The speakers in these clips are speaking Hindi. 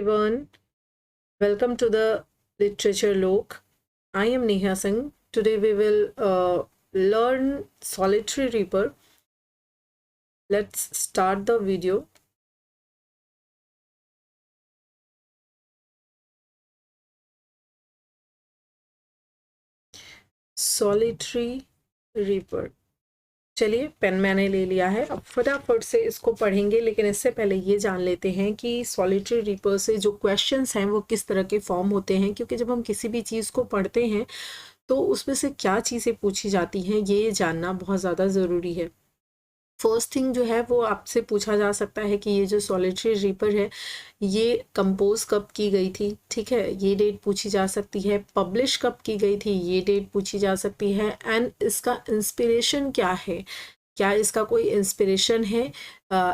everyone. Welcome to the Literature Lok. I am Neha Singh. Today we will learn Solitary Reaper. Let's start the video. Solitary Reaper. चलिए पेन मैंने ले लिया है, अब फटाफट से इसको पढ़ेंगे, लेकिन इससे पहले ये जान लेते हैं कि सॉलिटरी रीपर से जो क्वेश्चंस हैं वो किस तरह के फॉर्म होते हैं, क्योंकि जब हम किसी भी चीज़ को पढ़ते हैं तो उसमें से क्या चीज़ें पूछी जाती हैं ये जानना बहुत ज़्यादा ज़रूरी है। फर्स्ट थिंग जो है वो आपसे पूछा जा सकता है कि ये जो सॉलिटरी रीपर है ये कंपोज कब की गई थी, ठीक है, ये डेट पूछी जा सकती है। पब्लिश कब की गई थी ये डेट पूछी जा सकती है। एंड इसका इंस्पिरेशन क्या है, क्या इसका कोई इंस्पिरेशन है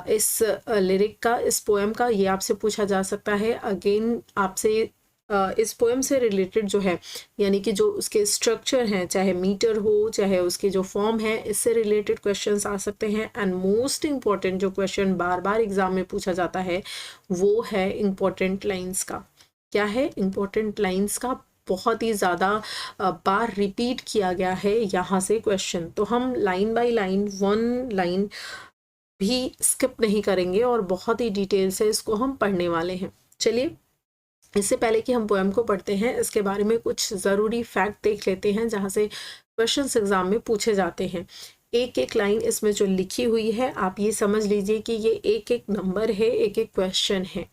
इस लिरिक का, इस पोएम का, ये आपसे पूछा जा सकता है। अगेन आपसे इस पोएम से रिलेटेड जो है यानी कि जो उसके स्ट्रक्चर हैं, चाहे मीटर हो चाहे उसके जो फॉर्म है, इससे रिलेटेड क्वेश्चंस आ सकते हैं। एंड मोस्ट इम्पॉर्टेंट जो क्वेश्चन बार बार एग्जाम में पूछा जाता है वो है इम्पॉर्टेंट लाइंस का। क्या है इम्पॉर्टेंट लाइंस का, बहुत ही ज़्यादा बार रिपीट किया गया है यहाँ से क्वेश्चन। तो हम line by line, one line भी स्किप नहीं करेंगे और बहुत ही डिटेल से इसको हम पढ़ने वाले हैं। चलिए इससे पहले कि हम पोएम को पढ़ते हैं इसके बारे में कुछ ज़रूरी फैक्ट देख लेते हैं जहाँ से क्वेश्चंस एग्जाम में पूछे जाते हैं। एक एक लाइन इसमें जो लिखी हुई है आप ये समझ लीजिए कि ये एक एक नंबर है, एक एक क्वेश्चन है।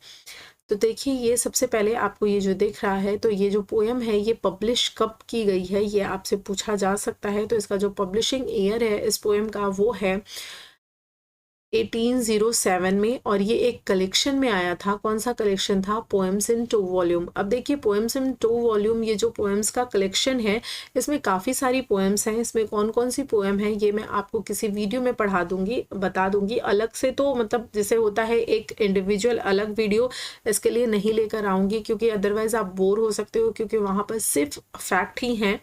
तो देखिए ये सबसे पहले आपको ये जो दिख रहा है, तो ये जो पोएम है ये पब्लिश कब की गई है ये आपसे पूछा जा सकता है। तो इसका जो पब्लिशिंग ईयर है इस पोएम का वो है 1807 में, और ये एक कलेक्शन में आया था। कौन सा कलेक्शन था? Poems in 2 volume. अब देखिए पोएम्स इन 2 वॉल्यूम ये जो पोएम्स का कलेक्शन है इसमें काफ़ी सारी पोएम्स हैं। इसमें कौन कौन सी पोएम है ये मैं आपको किसी वीडियो में पढ़ा दूंगी, बता दूंगी अलग से। तो मतलब जैसे होता है एक इंडिविजुअल अलग वीडियो इसके लिए नहीं लेकर आऊँगी, क्योंकि अदरवाइज़ आप बोर हो सकते हो, क्योंकि वहाँ पर सिर्फ फैक्ट ही हैं।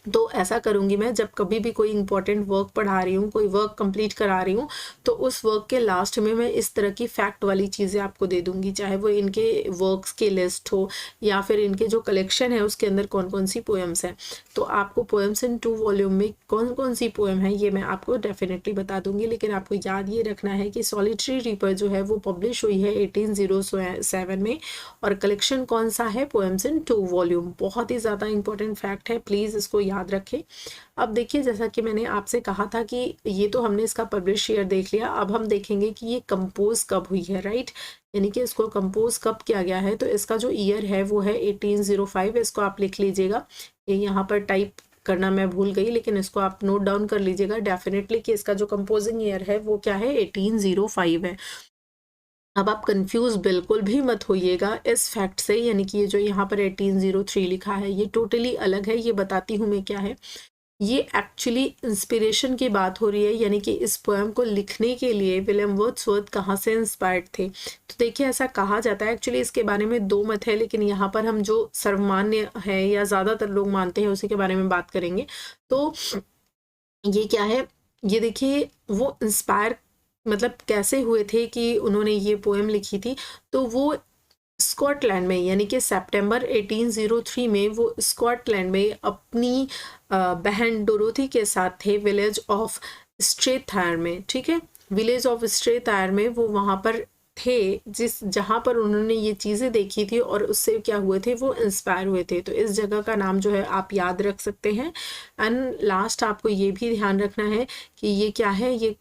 तो ऐसा करूँगी मैं, जब कभी भी कोई इंपॉर्टेंट वर्क पढ़ा रही हूँ, कोई वर्क कंप्लीट करा रही हूँ, तो उस वर्क के लास्ट में मैं इस तरह की फैक्ट वाली चीज़ें आपको दे दूँगी, चाहे वो इनके वर्क्स की लिस्ट हो या फिर इनके जो कलेक्शन है उसके अंदर कौन कौन सी पोएम्स हैं। तो आपको पोएम्स इन 2 वॉल्यूम में कौन कौन सी पोएम है ये मैं आपको डेफिनेटली बता दूँगी। लेकिन आपको याद ये रखना है कि सॉलिटरी रीपर जो है वो पब्लिश हुई है 1807 में, और कलेक्शन कौन सा है? Poems in 2 volume. बहुत ही ज़्यादा इंपॉर्टेंट फैक्ट है, प्लीज़ इसको याद रखें। अब देखिए जैसा कि मैंने आपसे कहा था कि ये तो हमने इसका पब्लिश ईयर देख लिया, अब हम देखेंगे कि ये कंपोज कब हुई है, राइट, यानी कि इसको कंपोज कब किया गया है। तो इसका जो ईयर है वो है 1805, इसको आप लिख लीजिएगा। ये यहाँ पर टाइप करना मैं भूल गई, लेकिन इसको आप नोट डाउन कर लीजिएगा डेफिनेटली कि इसका जो कंपोजिंग ईयर है वो क्या है? 1805 है। अब आप कंफ्यूज बिल्कुल भी मत होइएगा इस फैक्ट से, यानी कि ये जो यहाँ पर 1803 लिखा है ये टोटली अलग है। ये बताती हूँ मैं क्या है। ये एक्चुअली इंस्पिरेशन की बात हो रही है, यानी कि इस पोएम को लिखने के लिए विलियम वर्ड्सवर्थ कहाँ से इंस्पायर्ड थे। तो देखिए ऐसा कहा जाता है, एक्चुअली इसके बारे में 2 मत है, लेकिन यहाँ पर हम जो सर्वमान्य है या ज़्यादातर लोग मानते हैं उसी के बारे में बात करेंगे। तो ये क्या है, ये देखिए वो इंस्पायर मतलब कैसे हुए थे कि उन्होंने ये पोएम लिखी थी। तो वो स्कॉटलैंड में, यानी कि सितंबर 1803 में वो स्कॉटलैंड में अपनी बहन डोरोथी के साथ थे, विलेज ऑफ स्ट्रेथायर में, ठीक है, विलेज ऑफ स्ट्रेथायर में वो वहाँ पर थे, जहाँ पर उन्होंने ये चीज़ें देखी थी और उससे क्या हुए थे, वो इंस्पायर हुए थे। तो इस जगह का नाम जो है आप याद रख सकते हैं। एंड लास्ट आपको ये भी ध्यान रखना है कि ये क्या है, ये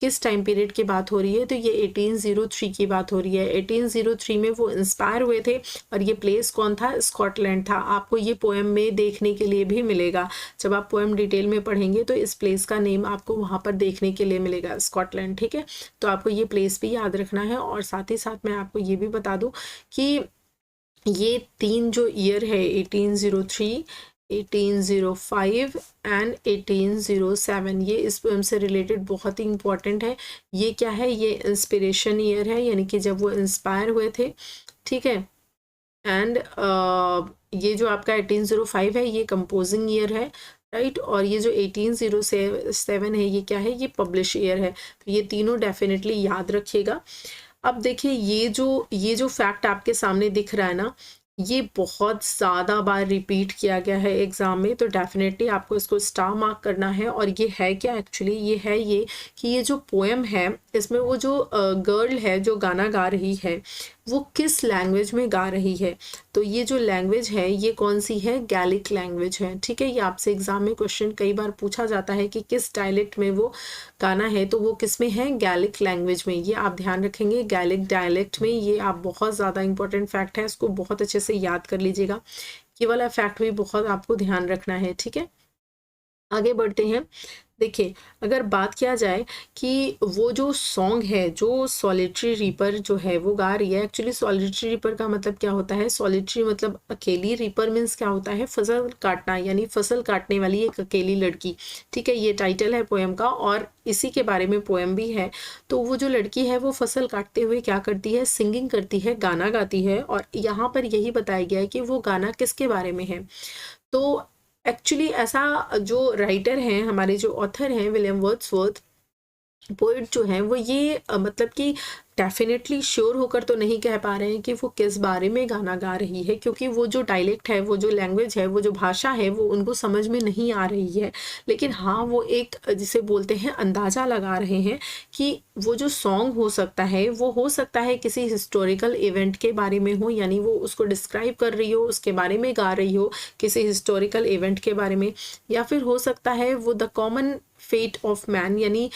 किस टाइम पीरियड की बात हो रही है। तो ये 1803 की बात हो रही है। 1803 में वो इंस्पायर हुए थे, और ये प्लेस कौन था? स्कॉटलैंड था। आपको ये पोएम में देखने के लिए भी मिलेगा, जब आप पोएम डिटेल में पढ़ेंगे तो इस प्लेस का नेम आपको वहाँ पर देखने के लिए मिलेगा, स्कॉटलैंड, ठीक है। तो आपको ये प्लेस भी याद रखना है। और साथ ही साथ मैं आपको ये भी बता दूँ कि ये 3 जो ईयर है 1803, 1805 एंड 1807, ये इस पोएम से रिलेटेड बहुत ही इंपॉर्टेंट है। ये क्या है? ये इंस्पिरेशन ईयर है, यानी कि जब वो इंस्पायर हुए थे, ठीक है। एंड ये जो आपका 1805 है ये कंपोजिंग ईयर है, राइट। और ये जो 1807 है ये क्या है? ये पब्लिश ईयर है। तो ये तीनों डेफिनेटली याद रखिएगा। अब देखिए ये जो फैक्ट आपके सामने दिख रहा है ना, ये बहुत ज़्यादा बार रिपीट किया गया है एग्ज़ाम में, तो डेफिनेटली आपको इसको स्टार मार्क करना है। और ये है क्या एक्चुअली, ये है ये कि ये जो पोएम है इसमें वो जो गर्ल है जो गाना गा रही है वो किस लैंग्वेज में गा रही है। तो ये जो लैंग्वेज है ये कौन सी है, गैलिक लैंग्वेज है। ठीक है, ये आपसे एग्जाम में क्वेश्चन कई बार पूछा जाता है कि किस डायलेक्ट में वो गाना है, तो वो किस में है, गैलिक लैंग्वेज में। ये आप ध्यान रखेंगे, गैलिक डायलेक्ट में। ये आप बहुत ज़्यादा इंपॉर्टेंट फैक्ट है, इसको बहुत अच्छे से याद कर लीजिएगा। ये वाला फैक्ट भी बहुत आपको ध्यान रखना है। ठीक है, आगे बढ़ते हैं। देखिए, अगर बात किया जाए कि वो जो सॉन्ग है जो सॉलिटरी रीपर जो है वो गा रही है, एक्चुअली सॉलिटरी रीपर का मतलब क्या होता है, सॉलिटरी मतलब अकेली, रीपर मीन्स क्या होता है, फसल काटना, यानी फसल काटने वाली एक अकेली लड़की। ठीक है, ये टाइटल है पोएम का और इसी के बारे में पोएम भी है। तो वो जो लड़की है वो फसल काटते हुए क्या करती है, सिंगिंग करती है, गाना गाती है। और यहाँ पर यही बताया गया है कि वो गाना किसके बारे में है। तो एक्चुअली ऐसा जो राइटर हैं, हमारे जो ऑथर हैं विलियम वर्ड्सवर्थ, पोइट जो हैं, वो ये मतलब कि डेफिनेटली श्योर होकर तो नहीं कह पा रहे हैं कि वो किस बारे में गाना गा रही है, क्योंकि वो जो डायलेक्ट है, वो जो लैंग्वेज है, वो जो भाषा है, वो उनको समझ में नहीं आ रही है। लेकिन हाँ, वो एक जिसे बोलते हैं अंदाज़ा लगा रहे हैं कि वो जो सॉन्ग हो सकता है, वो हो सकता है किसी हिस्टोरिकल इवेंट के बारे में हो, यानी वो उसको डिस्क्राइब कर रही हो, उसके बारे में गा रही हो, किसी हिस्टोरिकल इवेंट के बारे में। या फिर हो सकता है वो the common fate of man, यानी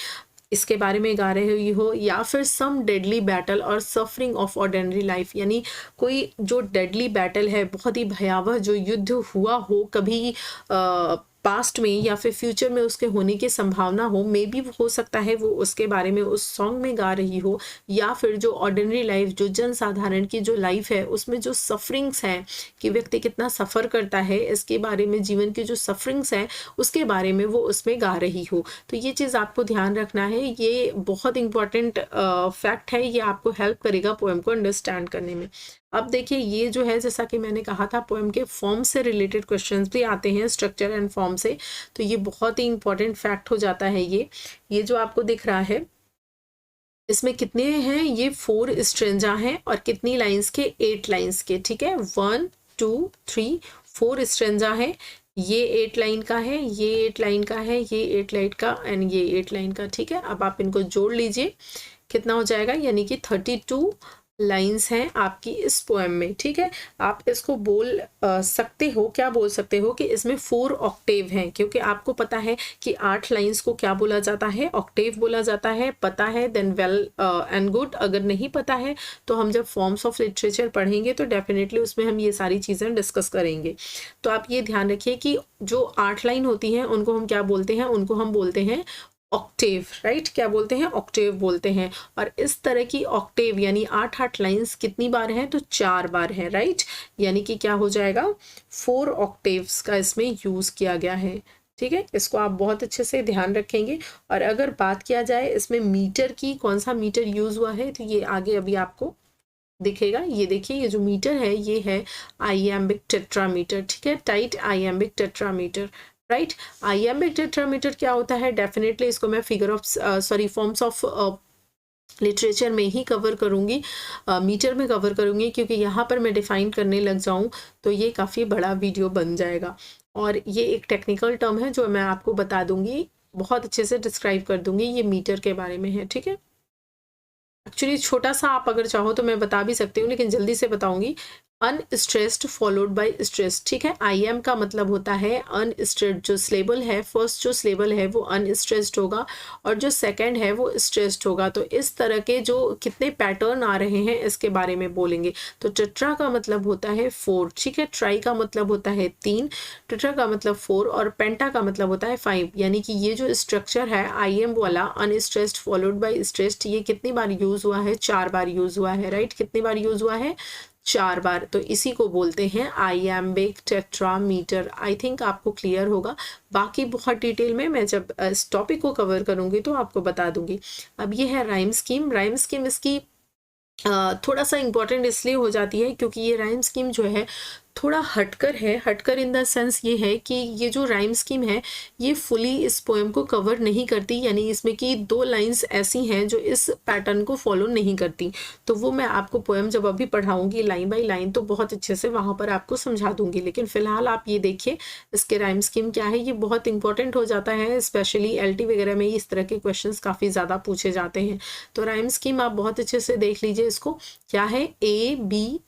इसके बारे में गा रही हो। या फिर सम डेडली बैटल और सफरिंग ऑफ ऑर्डिनरी लाइफ, यानी कोई जो डेडली बैटल है, बहुत ही भयावह जो युद्ध हुआ हो कभी पास्ट में या फिर फ्यूचर में उसके होने की संभावना हो, मे बी हो सकता है वो उसके बारे में उस सॉन्ग में गा रही हो। या फिर जो ऑर्डिनरी लाइफ, जो जन साधारण की जो लाइफ है, उसमें जो सफरिंग्स हैं कि व्यक्ति कितना सफ़र करता है, इसके बारे में, जीवन की जो सफरिंग्स हैं उसके बारे में वो उसमें गा रही हो। तो ये चीज़ आपको ध्यान रखना है, ये बहुत इंपॉर्टेंट फैक्ट है, ये आपको हेल्प करेगा पोएम को अंडरस्टैंड करने में। अब देखिए, ये जो है जैसा कि मैंने कहा था, पोएम के फॉर्म से रिलेटेड क्वेश्चंस भी आते हैं, स्ट्रक्चर एंड फॉर्म से। तो ये बहुत ही इंपॉर्टेंट फैक्ट हो जाता है। ये जो आपको दिख रहा है, इसमें कितने हैं, ये 4 स्ट्रेंजा हैं और कितनी लाइंस के, 8 लाइंस के। ठीक है, 1 2 3 4 स्ट्रेंजा है। ये 8 लाइन का है, ये 8 लाइन का है, ये 8 लाइन का एंड ये 8 लाइन का। ठीक है, अब आप इनको जोड़ लीजिए, कितना हो जाएगा, यानी कि 32 लाइंस हैं आपकी इस पोएम में। ठीक है, आप इसको बोल सकते हो, क्या बोल सकते हो कि इसमें 4 ऑक्टेव हैं, क्योंकि आपको पता है कि 8 लाइंस को क्या बोला जाता है, ऑक्टेव बोला जाता है। पता है देन वेल एंड गुड, अगर नहीं पता है तो हम जब फॉर्म्स ऑफ लिटरेचर पढ़ेंगे तो डेफिनेटली उसमें हम ये सारी चीज़ें डिस्कस करेंगे। तो आप ये ध्यान रखिए कि जो 8 लाइन होती हैं उनको हम क्या बोलते हैं, उनको हम बोलते हैं ऑक्टेव। राइट, क्या बोलते हैं, ऑक्टेव बोलते हैं। और इस तरह की ऑक्टेव यानी 8 लाइंस कितनी बार हैं, तो 4 बार हैं। राइट, यानी कि क्या हो जाएगा, 4 ऑक्टेव्स का इसमें यूज़ किया गया है। ठीक है, इसको आप बहुत अच्छे से ध्यान रखेंगे। और अगर बात किया जाए इसमें मीटर की, कौन सा मीटर यूज़ हुआ है, तो ये आगे अभी आपको दिखेगा। ये देखिए, ये जो मीटर है ये है आइएम्बिक टेट्रामीटर। ठीक है, टाइट आइएम्बिक टेट्रामीटर। राइट, आइएम्बिक टेट्रामीटर क्या होता है, डेफिनेटली इसको मैं figure of forms of literature में ही कवर करूँगी, मीटर में कवर करूँगी, क्योंकि यहाँ पर मैं डिफाइन करने लग जाऊँ तो ये काफ़ी बड़ा वीडियो बन जाएगा। और ये एक टेक्निकल टर्म है जो मैं आपको बता दूँगी, बहुत अच्छे से डिस्क्राइब कर दूँगी, ये मीटर के बारे में है। ठीक है, एक्चुअली छोटा सा आप अगर चाहो तो मैं बता भी सकती हूँ, लेकिन जल्दी से बताऊंगी। Unstressed followed by stress. ठीक है, आई एम का मतलब होता है अनस्ट्रेस्ड, जो सिलेबल है, फर्स्ट जो सिलेबल है वो अनस्ट्रेस्ड होगा और जो सेकंड है वो स्ट्रेस्ड होगा। तो इस तरह के जो कितने पैटर्न आ रहे हैं इसके बारे में बोलेंगे। तो टेट्रा का मतलब होता है 4। ठीक है, ट्राई का मतलब होता है 3, टेट्रा का मतलब 4 और पेंटा का मतलब होता है 5। यानी कि ये जो स्ट्रक्चर है आई एम वाला, अनस्ट्रेस्ड फॉलोड बाय स्ट्रेस्ड, ये कितनी बार यूज हुआ है, 4 बार यूज हुआ है। राइट, कितनी बार यूज हुआ है, 4 बार। तो इसी को बोलते हैं आइएम्बिक टेट्रामीटर। आई थिंक आपको क्लियर होगा, बाकी बहुत डिटेल में मैं जब इस टॉपिक को कवर करूंगी तो आपको बता दूंगी। अब ये है राइम स्कीम। राइम स्कीम इसकी थोड़ा सा इम्पोर्टेंट इसलिए हो जाती है क्योंकि ये राइम स्कीम जो है थोड़ा हटकर है। हटकर इन द सेंस ये है कि ये जो राइम स्कीम है ये फुली इस पोएम को कवर नहीं करती, यानी इसमें की 2 लाइंस ऐसी हैं जो इस पैटर्न को फॉलो नहीं करती। तो वो मैं आपको पोएम जब अभी पढ़ाऊंगी लाइन बाय लाइन तो बहुत अच्छे से वहाँ पर आपको समझा दूंगी। लेकिन फिलहाल आप ये देखिए इसके राइम स्कीम क्या है, ये बहुत इंपॉर्टेंट हो जाता है, स्पेशली LT वगैरह में इस तरह के क्वेश्चंस काफ़ी ज़्यादा पूछे जाते हैं। तो राइम स्कीम आप बहुत अच्छे से देख लीजिए इसको, क्या है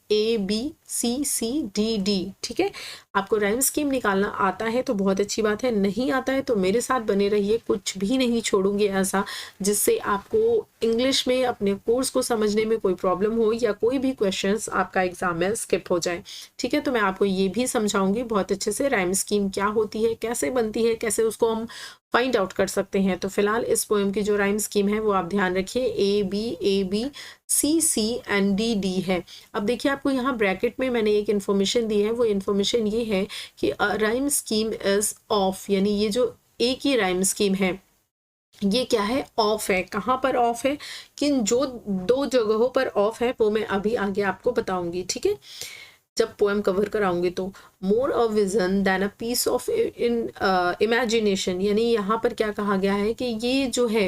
ABCD, ठीक है। आपको राइम स्कीम निकालना आता है तो बहुत अच्छी बात है, नहीं आता है तो मेरे साथ बने रहिए, कुछ भी नहीं छोड़ूंगी ऐसा जिससे आपको इंग्लिश में अपने कोर्स को समझने में कोई प्रॉब्लम हो या कोई भी क्वेश्चंस आपका एग्जाम में स्किप हो जाए, ठीक है। तो मैं आपको ये भी समझाऊंगी बहुत अच्छे से राइम स्कीम क्या होती है, कैसे बनती है, कैसे उसको हम फाइंड आउट कर सकते हैं। तो फिलहाल इस पोएम की जो राइम स्कीम है वो आप ध्यान रखिए, ABCC एंड D है। अब देखिए आपको यहाँ ब्रैकेट में मैंने एक इन्फॉर्मेशन दी है, वो इन्फॉर्मेशन ये है कि राइम स्कीम इज ऑफ, यानी ये जो ए की राइम स्कीम है ये क्या है, ऑफ है। कहाँ पर ऑफ है, किन जो 2 जगहों पर ऑफ है वो मैं अभी आगे आपको बताऊंगी, ठीक है, जब पोएम कवर कराऊंगी। तो more a vision than a piece of in imagination, यानी यहाँ पर क्या कहा गया है कि ये जो है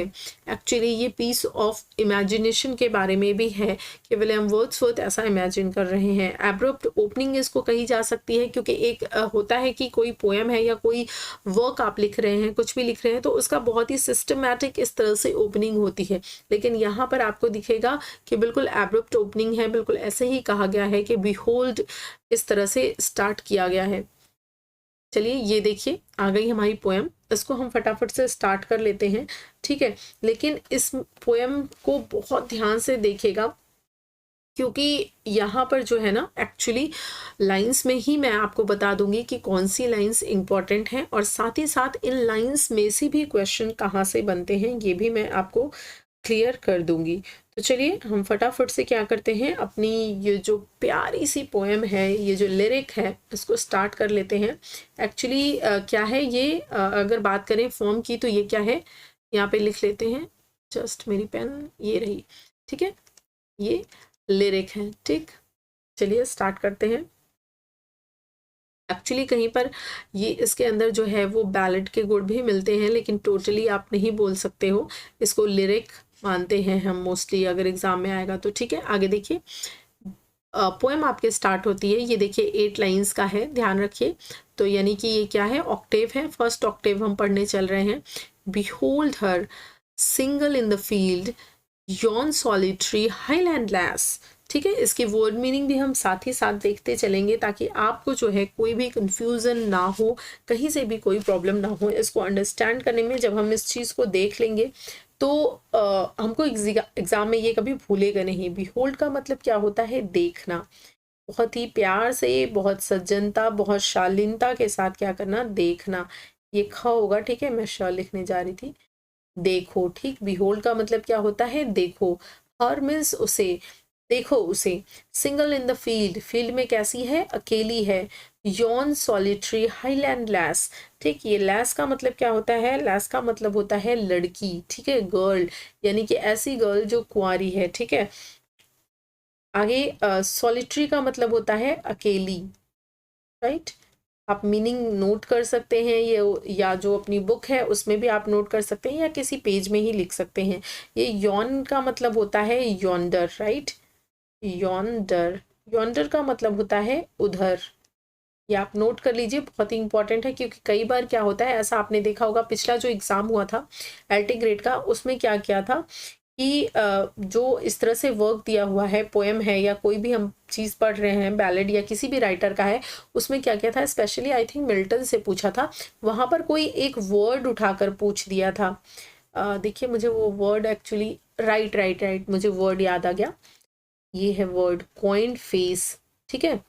एक्चुअली ये पीस ऑफ इमेजिनेशन के बारे में भी है कि विलियम वर्ड्सवर्थ ऐसा इमेजिन कर रहे हैं। एब्रप्ट ओपनिंग इसको कही जा सकती है क्योंकि एक होता है कि कोई पोएम है या कोई वर्क आप लिख रहे हैं, कुछ भी लिख रहे हैं तो उसका बहुत ही सिस्टमैटिक इस तरह से ओपनिंग होती है, लेकिन यहाँ पर आपको दिखेगा कि बिल्कुल एब्रप्ट ओपनिंग है, बिल्कुल ऐसे ही कहा गया है कि बिहोल्ड इस तरह से स्टार्ट किया गया है। चलिए ये देखिए आ गई हमारी पोएम, इसको हम फटाफट से स्टार्ट कर लेते हैं, ठीक है। लेकिन इस पोएम को बहुत ध्यान से देखिएगा क्योंकि यहाँ पर जो है ना एक्चुअली लाइंस में ही मैं आपको बता दूंगी कि कौन सी लाइंस इंपॉर्टेंट हैं और साथ ही साथ इन लाइंस में से भी क्वेश्चन कहाँ से बनते हैं ये भी मैं आपको क्लियर कर दूंगी। तो चलिए हम फटाफट से क्या करते हैं, अपनी ये जो प्यारी सी पोएम है, ये जो लिरिक है, इसको स्टार्ट कर लेते हैं। एक्चुअली क्या है ये, अगर बात करें फॉर्म की तो ये क्या है, यहाँ पे लिख लेते हैं, जस्ट मेरी पेन ये रही, ठीक है, ये लिरिक है, ठीक। चलिए स्टार्ट करते हैं। एक्चुअली कहीं पर ये इसके अंदर जो है वो बैलेड के गुण भी मिलते हैं, लेकिन टोटली आप नहीं बोल सकते हो, इसको लिरिक मानते हैं हम मोस्टली अगर एग्जाम में आएगा तो, ठीक है। आगे देखिए पोएम आपके स्टार्ट होती है, ये देखिए 8 लाइंस का है, ध्यान रखिए। तो यानी कि ये क्या है, ऑक्टेव है, फर्स्ट ऑक्टेव हम पढ़ने चल रहे हैं। Behold her single in the field yon solitary highland lass, ठीक है। इसकी वर्ड मीनिंग भी हम साथ ही साथ देखते चलेंगे ताकि आपको जो है कोई भी कंफ्यूजन ना हो, कहीं से भी कोई प्रॉब्लम ना हो। इसको अंडरस्टैंड करने में जब हम इस चीज़ को देख लेंगे तो हमको एग्जाम में ये कभी भूलेगा नहीं। बिहोल्ड का मतलब क्या होता है, देखना, बहुत ही प्यार से, बहुत सज्जनता, बहुत शालीनता के साथ क्या करना, देखना। ये ख होगा, ठीक है, मैं श लिखने जा रही थी, देखो, ठीक। बिहोल्ड का मतलब क्या होता है, देखो। हर मीन्स उसे, देखो उसे। Single in the field, field में कैसी है, अकेली है। यॉन सॉलिटरी हाईलैंड लैस, ठीक। ये लैस का मतलब क्या होता है, लैस का मतलब होता है लड़की, ठीक है, गर्ल, यानी कि ऐसी गर्ल जो कुंवारी है, ठीक है। आगे सॉलिटरी का मतलब होता है अकेली, राइट। आप मीनिंग नोट कर सकते हैं ये, या जो अपनी बुक है उसमें भी आप नोट कर सकते हैं या किसी पेज में ही लिख सकते हैं। ये यॉन का मतलब होता है यॉन्डर, राइट, यॉन्डर। यॉन्डर का मतलब होता है उधर, ये आप नोट कर लीजिए, बहुत ही इंपॉर्टेंट है क्योंकि कई बार क्या होता है, ऐसा आपने देखा होगा, पिछला जो एग्जाम हुआ था LT ग्रेड का, उसमें क्या किया था कि जो इस तरह से वर्क दिया हुआ है, पोएम है या कोई भी हम चीज़ पढ़ रहे हैं, बैलेड या किसी भी राइटर का है, उसमें क्या किया था, स्पेशली आई थिंक मिल्टन से पूछा था, वहाँ पर कोई एक वर्ड उठाकर पूछ दिया था। देखिए मुझे वो वर्ड एक्चुअली, राइट, मुझे वर्ड याद आ गया, ये है वर्ड कॉइन फेस, ठीक है,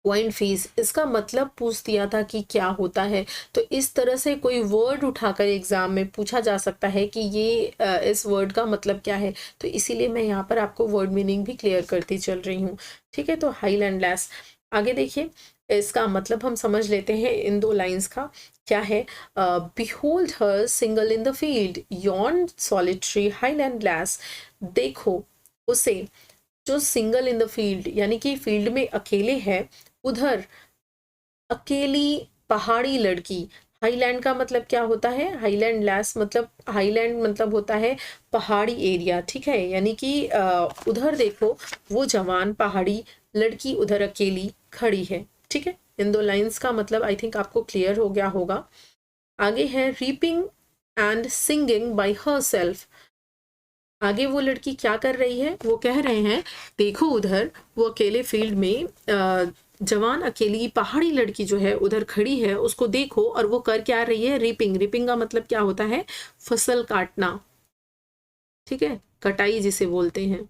कॉइन फेस। इसका मतलब पूछ दिया था कि क्या होता है। तो इस तरह से कोई वर्ड उठाकर एग्जाम में पूछा जा सकता है कि ये इस वर्ड का मतलब क्या है, तो इसीलिए मैं यहाँ पर आपको वर्ड मीनिंग भी क्लियर करती चल रही हूँ, ठीक है। तो हाईलैंड लैस, आगे देखिए इसका मतलब हम समझ लेते हैं इन 2 लाइंस का, क्या है, behold her single in the field yon solitary highland lass, देखो उसे जो सिंगल इन द फील्ड, यानी कि फील्ड में अकेले है, उधर अकेली पहाड़ी लड़की। हाईलैंड का मतलब क्या होता है? हाईलैंड लैस मतलब हाईलैंड मतलब होता है पहाड़ी एरिया, ठीक है। यानी कि उधर देखो वो जवान पहाड़ी लड़की उधर अकेली खड़ी है, ठीक है। इन 2 लाइंस का मतलब आई थिंक आपको क्लियर हो गया होगा। आगे है reaping and singing by herself. आगे वो लड़की क्या कर रही है? वो कह रहे हैं देखो उधर वो अकेले फील्ड में जवान अकेली पहाड़ी लड़की जो है उधर खड़ी है, उसको देखो। और वो कर क्या रही है? रीपिंग। रीपिंग का मतलब क्या होता है? फसल काटना, ठीक है, कटाई जिसे बोलते हैं,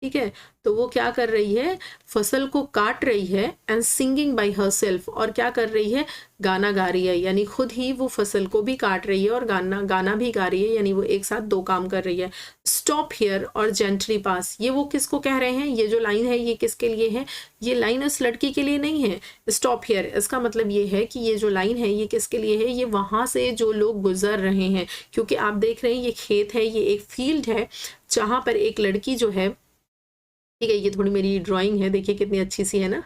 ठीक है। तो वो क्या कर रही है? फसल को काट रही है। एंड सिंगिंग बाय हरसेल्फ, और क्या कर रही है? गाना गा रही है। यानी खुद ही वो फसल को भी काट रही है और गाना गाना भी गा रही है, यानी वो एक साथ 2 काम कर रही है। स्टॉप हियर और जेंटली पास, ये वो किसको कह रहे हैं? ये जो लाइन है ये किसके लिए है? ये लाइन उस लड़की के लिए नहीं है। स्टॉप हियर इसका मतलब ये है कि ये जो लाइन है ये किसके लिए है? ये वहां से जो लोग गुजर रहे हैं, क्योंकि आप देख रहे हैं ये खेत है, ये एक फील्ड है जहां पर एक लड़की जो है, ठीक है, ये थोड़ी मेरी ड्राइंग है, देखिए कितनी अच्छी सी है ना।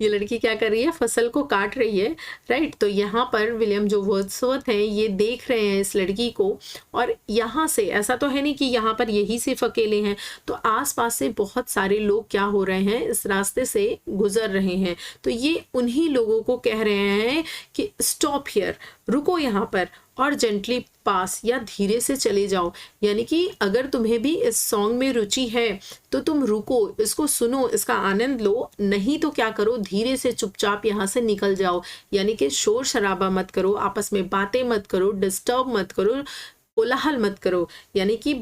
ये लड़की क्या कर रही है? फसल को काट रही है, राइट। तो यहाँ पर विलियम जो वर्ड्सवर्थ हैं ये देख रहे हैं इस लड़की को, और यहाँ से ऐसा तो है नहीं कि यहाँ पर यही सिर्फ अकेले हैं, तो आसपास से बहुत सारे लोग क्या हो रहे हैं? इस रास्ते से गुजर रहे हैं। तो ये उन्हीं लोगों को कह रहे हैं कि स्टॉप हियर, रुको यहाँ पर, और जेंटली पास, या धीरे से चले जाओ। यानी कि अगर तुम्हें भी इस सॉन्ग में रुचि है तो तुम रुको, इसको सुनो, इसका आनंद लो। नहीं तो क्या करो? धीरे से चुपचाप यहाँ से निकल जाओ। यानी कि शोर शराबा मत करो, आपस में बातें मत करो, डिस्टर्ब मत करो, कोलाहल मत करो। यानी कि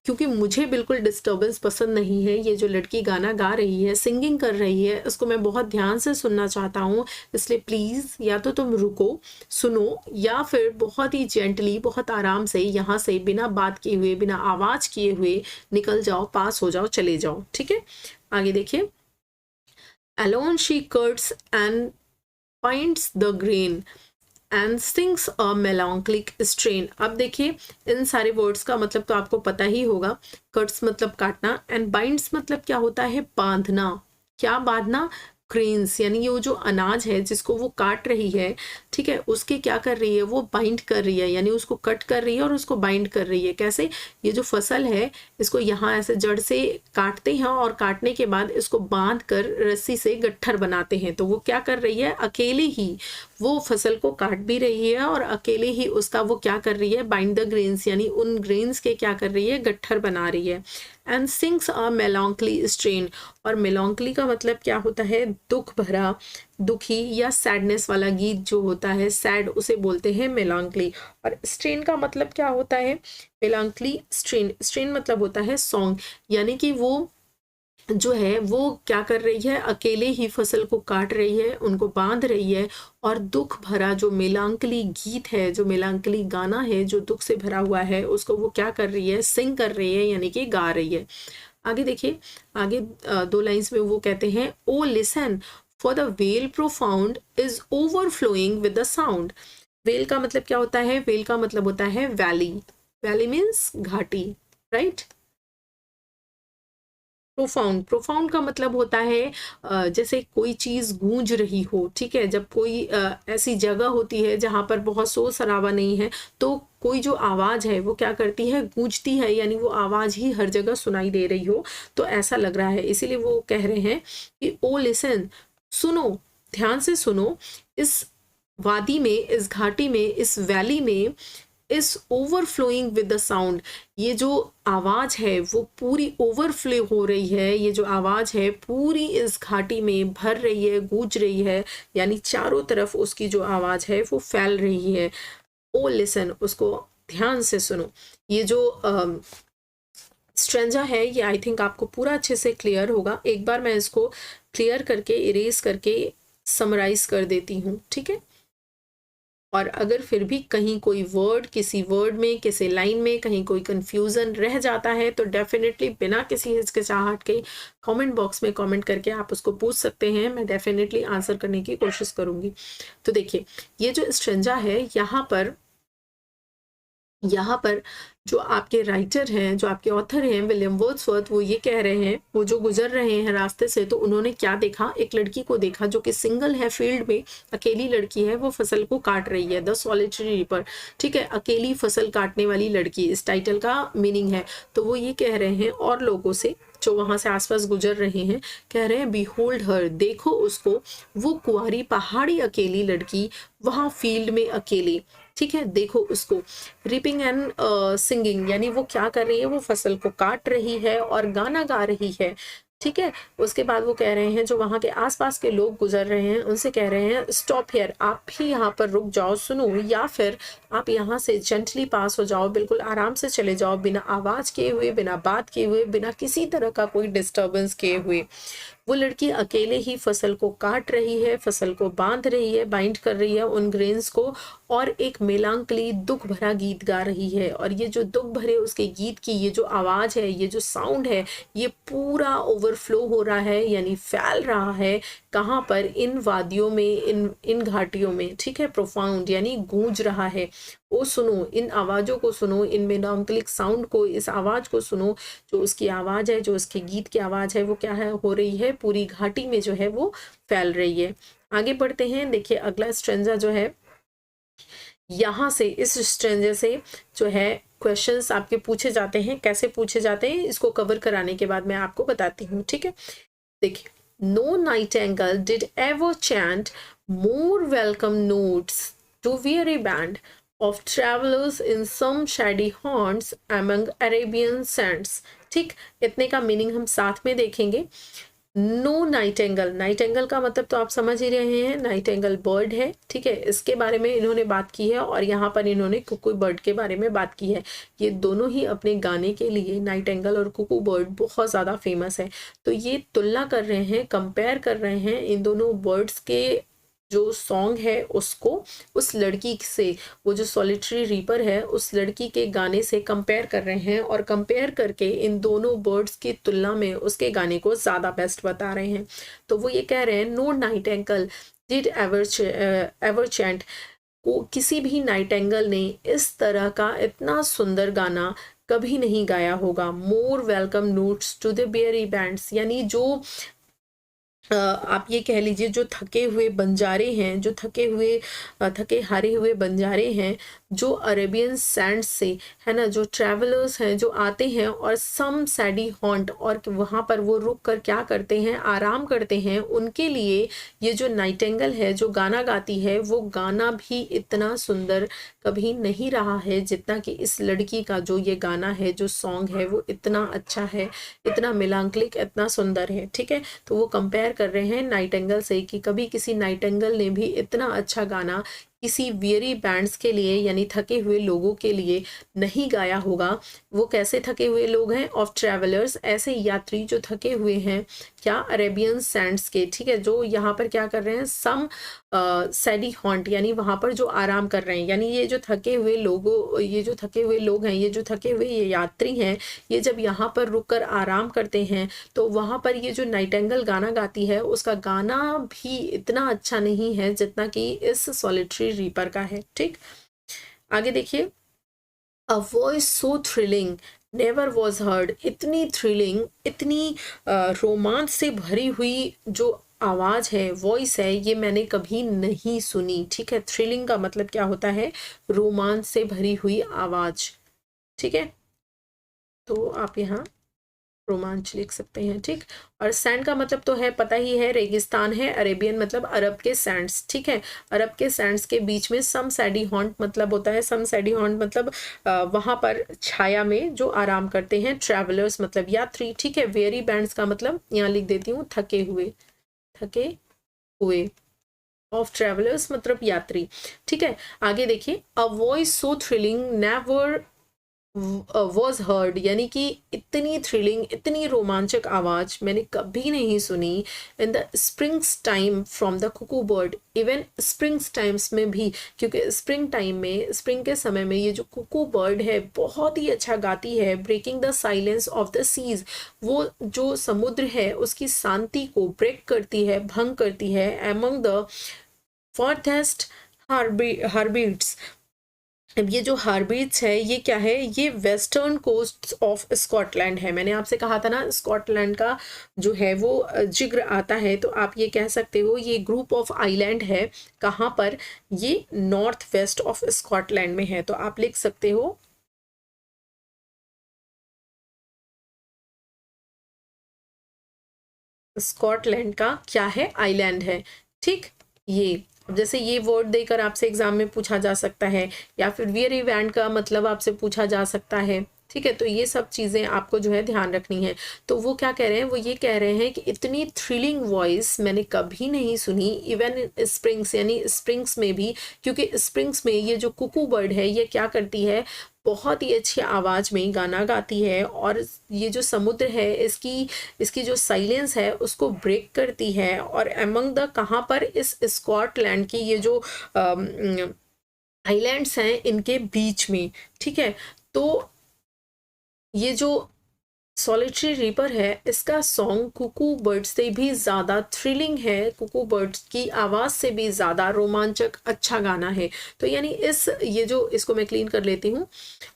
क्योंकि मुझे बिल्कुल डिस्टर्बेंस पसंद नहीं है। ये जो लड़की गाना गा रही है, सिंगिंग कर रही है, इसको मैं बहुत ध्यान से सुनना चाहता हूँ। इसलिए प्लीज़ या तो तुम रुको, सुनो, या फिर बहुत ही जेंटली, बहुत आराम से यहाँ से बिना बात किए हुए, बिना आवाज़ किए हुए निकल जाओ, पास हो जाओ, चले जाओ, ठीक है। आगे देखिए, alone she cuts and finds the grain and sings a melancholic strain. अब देखिए इन सारे वर्ड्स का मतलब तो आपको पता ही होगा। कट्स मतलब काटना, एंड बाइंड्स मतलब क्या होता है? बांधना। क्या बांधना? ग्रेन्स, यानी ये जो अनाज है जिसको वो काट रही है, ठीक है, उसके क्या कर रही है? वो बाइंड कर रही है, यानी उसको कट कर रही है और उसको बाइंड कर रही है। कैसे? ये जो फसल है इसको यहाँ ऐसे जड़ से काटते हैं और काटने के बाद इसको बांध कर रस्सी से गट्ठर बनाते हैं। तो वो क्या कर रही है? अकेले ही वो फसल को काट भी रही है और अकेले ही उसका वो क्या कर रही है? बाइंड द ग्रेन्स, यानी उन ग्रेन्स के क्या कर रही है? गट्ठर बना रही है। एंड सिंग्स अ मेलांकली स्ट्रेन, और मेलांकली का मतलब क्या होता है? दुख भरा, दुखी या सैडनेस वाला गीत जो होता है, सैड, उसे बोलते हैं मेलांकली। और स्ट्रेन का मतलब क्या होता है? मेलांकली स्ट्रेन, स्ट्रेन मतलब होता है सॉन्ग। यानी कि वो जो है वो क्या कर रही है? अकेले ही फसल को काट रही है, उनको बांध रही है, और दुख भरा जो मेलांकली गीत है, जो मेलांकली गाना है जो दुख से भरा हुआ है, उसको वो क्या कर रही है? सिंग कर रही है, यानी कि गा रही है। आगे देखिए, आगे 2 लाइंस में वो कहते हैं, O listen for the vale profound is overflowing with the sound. Vale का मतलब क्या होता है? वेल का मतलब होता है वैली। वैली मीन्स घाटी, राइट। प्रोफाउंड, प्रोफाउंड का मतलब होता है जैसे कोई चीज गूंज रही हो, ठीक है। जब कोई ऐसी जगह होती है जहां पर बहुत शोर शराबा नहीं है, तो कोई जो आवाज है वो क्या करती है? गूंजती है, यानी वो आवाज ही हर जगह सुनाई दे रही हो, तो ऐसा लग रहा है। इसीलिए वो कह रहे हैं कि ओ लिसन, सुनो, ध्यान से सुनो, इस वादी में, इस घाटी में, इस वैली में, इस ओवरफ्लोइंग विद द साउंड, ये जो आवाज है वो पूरी ओवरफ्लो हो रही है। ये जो आवाज है पूरी इस घाटी में भर रही है, गूंज रही है, यानी चारों तरफ उसकी जो आवाज है वो फैल रही है। ओ लिसन, उसको ध्यान से सुनो। ये जो स्ट्रेंजा है ये आई थिंक आपको पूरा अच्छे से क्लियर होगा। एक बार मैं इसको क्लियर करके, इरेज करके समराइज कर देती हूँ, ठीक है। और अगर फिर भी कहीं कोई वर्ड, किसी वर्ड में, किसी लाइन में कहीं कोई कंफ्यूजन रह जाता है, तो डेफिनेटली बिना किसी हिचकिचाहट के कमेंट बॉक्स में कमेंट करके आप उसको पूछ सकते हैं। मैं डेफिनेटली आंसर करने की कोशिश करूंगी। तो देखिए, ये जो स्ट्रेंजा है यहाँ पर यहाँ पर जो आपके राइटर हैं, जो आपके ऑथर हैं विलियम वर्ड्सवर्थ, वो ये कह रहे हैं, वो जो गुजर रहे हैं रास्ते से तो उन्होंने क्या देखा, एक लड़की को देखा जो कि सिंगल है, फील्ड में अकेली लड़की है, वो फसल को काट रही है, द सॉलिटरी रीपर, ठीक है, अकेली फसल काटने वाली लड़की इस टाइटल का मीनिंग है। तो वो ये कह रहे हैं और लोगों से जो वहां से आसपास गुजर रहे हैं, कह रहे हैं बिहोल्ड हर, देखो उसको, वो कुंवारी पहाड़ी अकेली लड़की वहां फील्ड में अकेली, ठीक है, देखो उसको। रिपिंग एंड सिंगिंग, यानी वो क्या कर रही है, वो फसल को काट रही है और गाना गा रही है, ठीक है। उसके बाद वो कह रहे हैं जो वहां के आसपास के लोग गुजर रहे हैं उनसे कह रहे हैं स्टॉप हियर, आप भी यहाँ पर रुक जाओ, सुनो, या फिर आप यहाँ से जेंटली पास हो जाओ, बिल्कुल आराम से चले जाओ, बिना आवाज किए हुए, बिना बात किए हुए, बिना किसी तरह का कोई डिस्टर्बेंस किए हुए। वो लड़की अकेले ही फसल को काट रही है, फसल को बांध रही है, बाइंड कर रही है उन ग्रेन्स को, और एक मेलांकली दुख भरा गीत गा रही है। और ये जो दुख भरे उसके गीत की ये जो आवाज है, ये जो साउंड है, ये पूरा ओवरफ्लो हो रहा है, यानी फैल रहा है कहाँ पर, इन वादियों में, इन घाटियों में, ठीक है, प्रोफाउंड यानी गूंज रहा है। वो सुनो, इन आवाजों को सुनो, इन मेलांकलिक साउंड को, इस आवाज को सुनो, जो उसकी आवाज है, जो उसके गीत की आवाज है, वो क्या है, हो रही है पूरी घाटी में जो है वो फैल रही है। आगे बढ़ते हैं, देखिए अगला स्ट्रेंजा जो है, यहाँ से इस स्ट्रेंजर से जो है क्वेश्चंस आपके पूछे जाते हैं। कैसे पूछे जाते हैं इसको कवर कराने के बाद मैं आपको बताती हूँ, ठीक है। देखिए, no nightingale did ever chant more welcome notes to weary band of travelers in some shady haunts among Arabian sands। ठीक, इतने का मीनिंग हम साथ में देखेंगे। नो नाइटिंगेल, नाइटिंगेल का मतलब तो आप समझ ही रहे हैं, नाइटिंगेल बर्ड है, ठीक है, इसके बारे में इन्होंने बात की है, और यहाँ पर इन्होंने कुकू बर्ड के बारे में बात की है। ये दोनों ही अपने गाने के लिए, नाइटिंगेल और कुकू बर्ड, बहुत ज़्यादा फेमस है। तो ये तुलना कर रहे हैं, कंपेयर कर रहे हैं इन दोनों बर्ड्स के जो सॉन्ग है उसको उस लड़की से, वो जो सॉलिटरी रीपर है उस लड़की के गाने से कंपेयर कर रहे हैं, और कंपेयर करके इन दोनों बर्ड्स की तुलना में उसके गाने को ज़्यादा बेस्ट बता रहे हैं। तो वो ये कह रहे हैं no nightingale did ever chant, को किसी भी नाइटिंगेल ने इस तरह का इतना सुंदर गाना कभी नहीं गाया होगा। More welcome notes to the weary bands, यानी जो आप ये कह लीजिए जो थके हुए बंजारे हैं, जो थके हारे हुए बंजारे हैं, जो अरेबियन सैंड से, है ना, जो ट्रैवलर्स हैं जो आते हैं और सम सैडी हॉन्ट, और वहाँ पर वो रुक कर क्या करते हैं, आराम करते हैं, उनके लिए ये जो नाइटिंगेल है जो गाना गाती है, वो गाना भी इतना सुंदर कभी नहीं रहा है जितना कि इस लड़की का जो ये गाना है, जो सॉन्ग है, वो इतना अच्छा है, इतना मिलांकलिक, इतना सुंदर है, ठीक है। तो वो कंपेयर कर रहे हैं नाइटिंगेल से कि कभी किसी नाइटिंगेल ने भी इतना अच्छा गाना किसी वियरी बैंड्स के लिए, यानी थके हुए लोगों के लिए नहीं गाया होगा। वो कैसे थके हुए लोग हैं, ऑफ ट्रैवलर्स, ऐसे यात्री जो थके हुए हैं, क्या, अरेबियन सैंड्स के, ठीक है, जो यहाँ पर क्या कर रहे हैं, सम सैडी हॉन्ट, यानी वहां पर जो आराम कर रहे हैं, यानी ये जो थके हुए लोगों, ये जो थके हुए लोग हैं, ये जो थके हुए ये यात्री हैं, ये जब यहाँ पर रुक कर आराम करते हैं तो वहां पर ये जो नाइटिंगेल गाना गाती है उसका गाना भी इतना अच्छा नहीं है जितना कि इस सॉलिटरी रीपर का है, ठीक। आगे देखिए, a voice so thrilling never was heard, इतनी थ्रिलिंग, इतनी रोमांच से भरी हुई जो आवाज है, वॉइस है, ये मैंने कभी नहीं सुनी, ठीक है। थ्रिलिंग का मतलब क्या होता है, रोमांच से भरी हुई आवाज, ठीक है। तो आप यहाँ रोमांच लिख सकते हैं, ठीक। और सैंड का मतलब तो है, पता ही है, रेगिस्तान है, अरेबियन मतलब अरब के सैंड्स, ठीक है। अरब के सैंड्स के बीच में सम सैडी हॉन्ट मतलब होता है, सम सैडी हॉन्ट मतलब वहां पर छाया में जो आराम करते हैं, ट्रैवलर्स मतलब यात्री, ठीक है। वेरी बैंड्स का मतलब यहाँ लिख देती हूँ, थके हुए, थके हुए, ऑफ ट्रैवलर्स मतलब यात्री, ठीक है। आगे देखिए, a voice so thrilling never was heard, यानी कि इतनी थ्रिलिंग, इतनी रोमांचक आवाज मैंने कभी नहीं सुनी in the springs time from the Kuku bird, even springs times में भी, क्योंकि स्प्रिंग टाइम में, स्प्रिंग के समय में ये जो कुकू बर्ड है बहुत ही अच्छा गाती है। Breaking the silence of the seas, वो जो समुद्र है उसकी शांति को ब्रेक करती है, भंग करती है। एमंग द फॉरेस्ट हार्बिट्स, अब ये जो हार्बिट्स है ये क्या है, ये वेस्टर्न कोस्ट ऑफ स्कॉटलैंड है। मैंने आपसे कहा था ना स्कॉटलैंड का जो है वो जिक्र आता है, तो आप ये कह सकते हो ये ग्रुप ऑफ आइलैंड है। कहाँ पर, ये नॉर्थ वेस्ट ऑफ स्कॉटलैंड में है। तो आप लिख सकते हो स्कॉटलैंड का क्या है, आइलैंड है। ठीक, ये जैसे ये वर्ड देकर आपसे एग्जाम में पूछा जा सकता है, या फिर वियर इवेंट का मतलब आपसे पूछा जा सकता है। ठीक है, तो ये सब चीज़ें आपको जो है ध्यान रखनी है। तो वो क्या कह रहे हैं, वो ये कह रहे हैं कि इतनी थ्रिलिंग वॉइस मैंने कभी नहीं सुनी इवन स्प्रिंग्स, यानी स्प्रिंग्स में भी, क्योंकि स्प्रिंग्स में ये जो कुकू बर्ड है ये क्या करती है, बहुत ही अच्छी आवाज़ में गाना गाती है, और ये जो समुद्र है इसकी इसकी जो साइलेंस है उसको ब्रेक करती है। और अमंग द, कहाँ पर, इस स्कॉटलैंड की ये जो आइलैंड्स हैं इनके बीच में। ठीक है, तो ये जो सॉलिटरी रीपर है इसका सॉन्ग कुकू बर्ड से भी ज़्यादा थ्रिलिंग है, कुकू बर्ड की आवाज़ से भी ज़्यादा रोमांचक अच्छा गाना है। तो यानी ये जो, इसको मैं क्लीन कर लेती हूँ।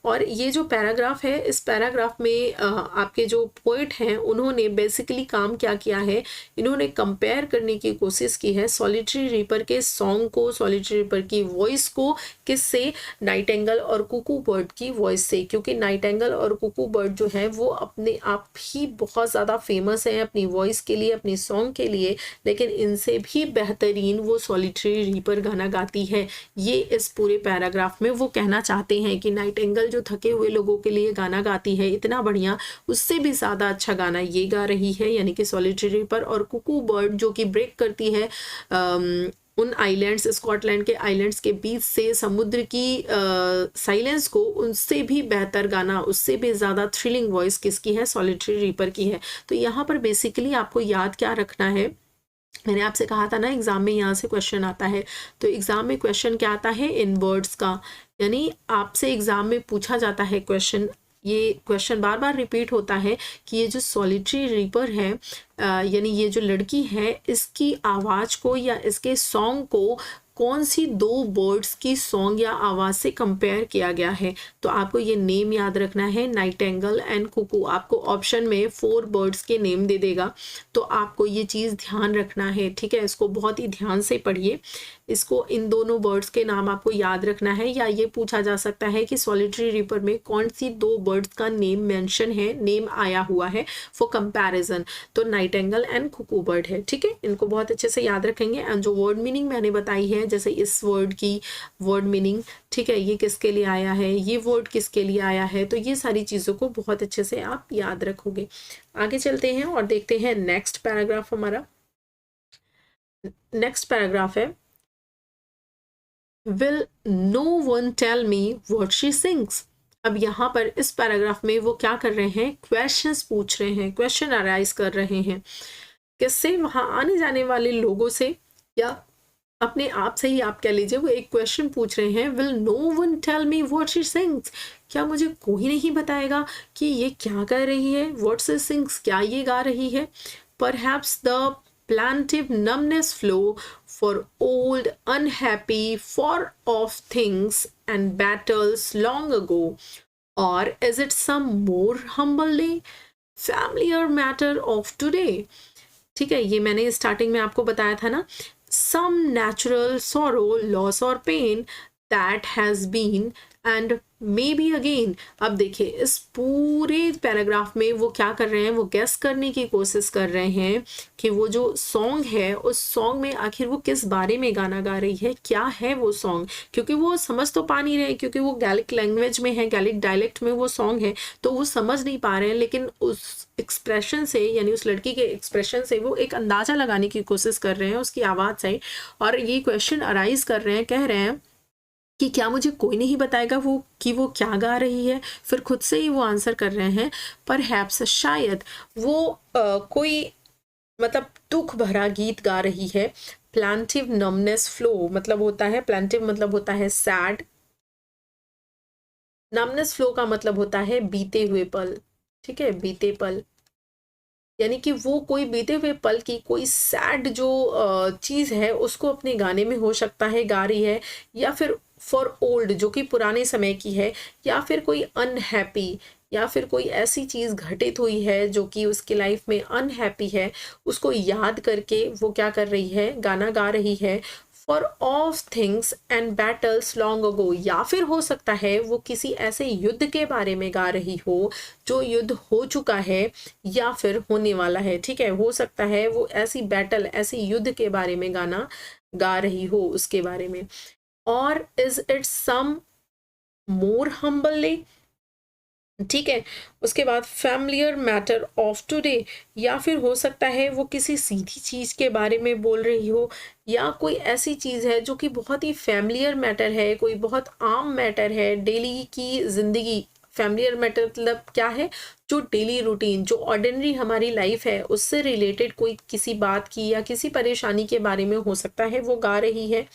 और ये जो पैराग्राफ है, इस पैराग्राफ में आपके जो पोइट हैं उन्होंने बेसिकली काम क्या किया है, इन्होंने कंपेयर करने की कोशिश की है सॉलिटरी रीपर के सॉन्ग को, सॉलिटरी रीपर की वॉइस को, किससे, नाइटेंगल और कुकू बर्ड की वॉइस से। क्योंकि नाइटेंगल और कुकू बर्ड जो है वो अपने आप ही बहुत ज़्यादा फेमस हैं अपनी वॉइस के लिए, अपनी सॉन्ग के लिए, लेकिन इनसे भी बेहतरीन वो सॉलिटरी रीपर गाना गाती है। ये इस पूरे पैराग्राफ में वो कहना चाहते हैं कि नाइटेंगल जो थके हुए लोगों के लिए गाना गाती है इतना बढ़िया, उससे भी ज़्यादा अच्छा गाना ये गा रही है, यानी कि सॉलिटरी रीपर। और कुकू बर्ड जो कि ब्रेक करती है उन आइलैंड्स, स्कॉटलैंड के आइलैंड्स के बीच से समुद्र की साइलेंस को, उनसे भी बेहतर गाना, उससे भी ज़्यादा थ्रिलिंग वॉइस किसकी है, सॉलिटरी रीपर की है। तो यहाँ पर बेसिकली आपको याद क्या रखना है, मैंने आपसे कहा था ना एग्जाम में यहाँ से क्वेश्चन आता है। तो एग्जाम में क्वेश्चन क्या आता है, इन वर्ड्स का, यानी आपसे एग्जाम में पूछा जाता है क्वेश्चन, ये क्वेश्चन बार बार रिपीट होता है कि ये जो सॉलिटरी रीपर है यानी ये जो लड़की है, इसकी आवाज़ को या इसके सॉन्ग को कौन सी दो बर्ड्स की सॉन्ग या आवाज़ से कंपेयर किया गया है। तो आपको ये नेम याद रखना है, नाइटेंगल एंड कुकू। आपको ऑप्शन में 4 बर्ड्स के नेम दे देगा, तो आपको ये चीज़ ध्यान रखना है। ठीक है, इसको बहुत ही ध्यान से पढ़िए, इसको, इन दोनों बर्ड्स के नाम आपको याद रखना है। या ये पूछा जा सकता है कि सॉलिटरी रीपर में कौन सी 2 बर्ड्स का नेम मेंशन है, नेम आया हुआ है फॉर कंपैरिजन, तो नाइटेंगल एंड कुकू बर्ड है। ठीक है, इनको बहुत अच्छे से याद रखेंगे। एंड जो वर्ड मीनिंग मैंने बताई है, जैसे इस वर्ड की वर्ड मीनिंग, ठीक है, ये किसके लिए आया है, ये वर्ड किसके लिए आया है, तो ये सारी चीज़ों को बहुत अच्छे से आप याद रखोगे। आगे चलते हैं और देखते हैं नेक्स्ट पैराग्राफ। हमारा नेक्स्ट पैराग्राफ है, will no one tell me what she sings. अब यहाँ पर इस पैराग्राफ में वो क्या कर रहे हैं, क्वेश्चंस पूछ रहे हैं, क्वेश्चन अराइज कर रहे हैं, किससे, वहाँ आने जाने वाले लोगों से, या अपने आप से ही आप कह लीजिए। वो एक क्वेश्चन पूछ रहे हैं, will no one tell me what she sings, क्या मुझे कोई नहीं बताएगा कि ये क्या गा रही है, व्हाट शी सिंग्स, क्या ये गा रही है। Perhaps the plaintive numbness flow for old unhappy far off things and battles long ago, or is it some more humbly familiar matter of today। ठीक है, ये मैंने स्टार्टिंग में आपको बताया था ना, some natural sorrow, loss or pain that has been and maybe again। अब देखिए इस पूरे पैराग्राफ में वो क्या कर रहे हैं, वो गेस करने की कोशिश कर रहे हैं कि वो जो सॉन्ग है उस सॉन्ग में आखिर वो किस बारे में गाना गा रही है, क्या है वो सॉन्ग। क्योंकि वो समझ तो पा नहीं रहे, क्योंकि वो गैलिक लैंग्वेज में है, गैलिक डायलेक्ट में वो सॉन्ग है, तो वो समझ नहीं पा रहे हैं। लेकिन उस एक्सप्रेशन से, यानी उस लड़की के एक्सप्रेशन से वो एक अंदाज़ा लगाने की कोशिश कर रहे हैं उसकी आवाज़ से, और ये क्वेश्चन अराइज कर रहे हैं, कह रहे हैं कि क्या मुझे कोई नहीं बताएगा वो कि वो क्या गा रही है। फिर खुद से ही वो आंसर कर रहे हैं, परहैप्स, शायद वो कोई मतलब दुख भरा गीत गा रही है। प्लांटिव नमनेस फ्लो मतलब होता है, प्लांटिव मतलब होता है सैड, नमनेस फ्लो का मतलब होता है बीते हुए पल। ठीक है, बीते पल, यानी कि वो कोई बीते हुए पल की कोई सैड जो चीज़ है उसको अपने गाने में हो सकता है गा रही है, या फिर फॉर ओल्ड जो कि पुराने समय की है, या फिर कोई अनहैप्पी, या फिर कोई ऐसी चीज़ घटित हुई है जो कि उसकी लाइफ में अनहैप्पी है, उसको याद करके वो क्या कर रही है, गाना गा रही है। For of things and battles long ago, या फिर हो सकता है वो किसी ऐसे युद्ध के बारे में गा रही हो जो युद्ध हो चुका है या फिर होने वाला है। ठीक है, हो सकता है वो ऐसी बैटल, ऐसी युद्ध के बारे में गाना गा रही हो, उसके बारे में। और is it some more humbly, ठीक है। उसके बाद फैमिलियर मैटर ऑफ टुडे, या फिर हो सकता है वो किसी सीधी चीज के बारे में बोल रही हो, या कोई ऐसी चीज है जो कि बहुत ही फैमिलियर मैटर है, कोई बहुत आम मैटर है, डेली की जिंदगी। फैमिलियर मैटर मतलब क्या है, जो डेली रूटीन, जो ऑर्डिनरी हमारी लाइफ है उससे रिलेटेड कोई किसी बात की या किसी परेशानी के बारे में हो सकता है वो गा रही है।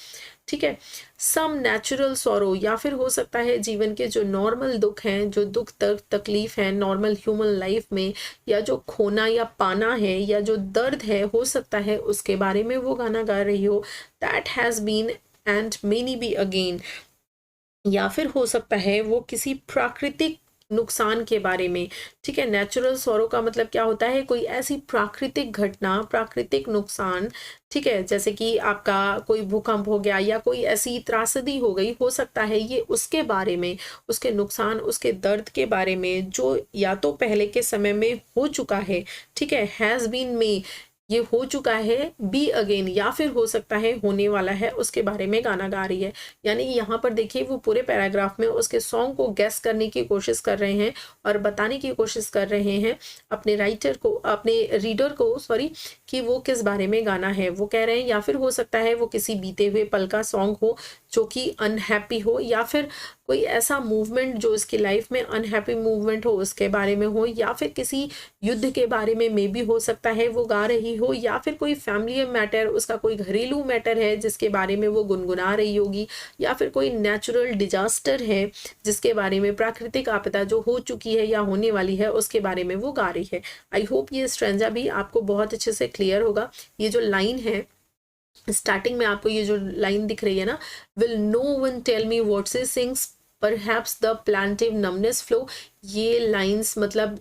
ठीक है। सम नेचुरल सॉरो, या फिर हो सकता है जीवन के जो नॉर्मल दुख हैं, जो दुख तकलीफ है नॉर्मल ह्यूमन लाइफ में, या जो खोना या पाना है, या जो दर्द है, हो सकता है उसके बारे में वो गाना गा रही हो। That has been and many be again, या फिर हो सकता है वो किसी प्राकृतिक नुकसान के बारे में। ठीक है, नेचुरल सॉरो का मतलब क्या होता है, कोई ऐसी प्राकृतिक घटना, प्राकृतिक नुकसान। ठीक है, जैसे कि आपका कोई भूकंप हो गया या कोई ऐसी त्रासदी हो गई, हो सकता है ये उसके बारे में, उसके नुकसान, उसके दर्द के बारे में, जो या तो पहले के समय में हो चुका है। ठीक है, हैज बीन में ये हो चुका है, बी अगेन, या फिर हो सकता है होने वाला है, उसके बारे में गाना गा रही है। यानी यहाँ पर देखिए वो पूरे पैराग्राफ में उसके सॉन्ग को गेस करने की कोशिश कर रहे हैं और बताने की कोशिश कर रहे हैं अपने राइटर को, अपने रीडर को, सॉरी, कि वो किस बारे में गाना है वो कह रहे हैं। या फिर हो सकता है वो किसी बीते हुए पल का सॉन्ग हो जो कि अनहैप्पी हो, या फिर कोई ऐसा मूवमेंट जो उसकी लाइफ में अनहैप्पी मूवमेंट हो उसके बारे में हो, या फिर किसी युद्ध के बारे में मे भी हो सकता है वो गा रही हो, या फिर कोई फैमिली मैटर, उसका कोई घरेलू मैटर है जिसके बारे में वो गुनगुना रही होगी, या फिर कोई नेचुरल डिजास्टर है जिसके बारे में, प्राकृतिक आपदा जो हो चुकी है या होने वाली है उसके बारे में वो गा रही है। आई होप ये स्ट्रेंजा भी आपको बहुत अच्छे से क्लियर होगा। ये जो लाइन है स्टार्टिंग में, आपको ये जो लाइन दिख रही है ना, will no one tell me what she sings perhaps the plaintive numbers flow, ये लाइंस मतलब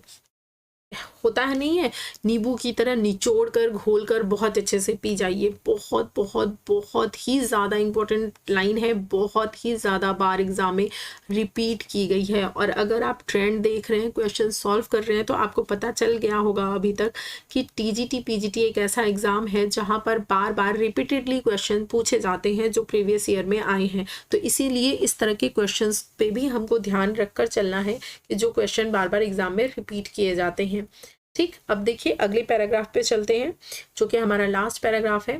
होता है नहीं है, नींबू की तरह निचोड़ कर घोल कर बहुत अच्छे से पी जाइए। बहुत बहुत बहुत ही ज़्यादा इंपॉर्टेंट लाइन है, बहुत ही ज़्यादा बार एग्जाम में रिपीट की गई है। और अगर आप ट्रेंड देख रहे हैं, क्वेश्चन सॉल्व कर रहे हैं, तो आपको पता चल गया होगा अभी तक कि टीजीटी पीजीटी एक ऐसा एग्ज़ाम है जहाँ पर बार बार रिपीटेडली क्वेश्चन पूछे जाते हैं जो प्रीवियस ईयर में आए हैं। तो इसीलिए इस तरह के क्वेश्चन पे भी हमको ध्यान रख कर चलना है कि जो क्वेश्चन बार बार एग्जाम में रिपीट किए जाते हैं। ठीक, अब देखिए अगले पैराग्राफ पे चलते हैं जो कि हमारा लास्ट पैराग्राफ है।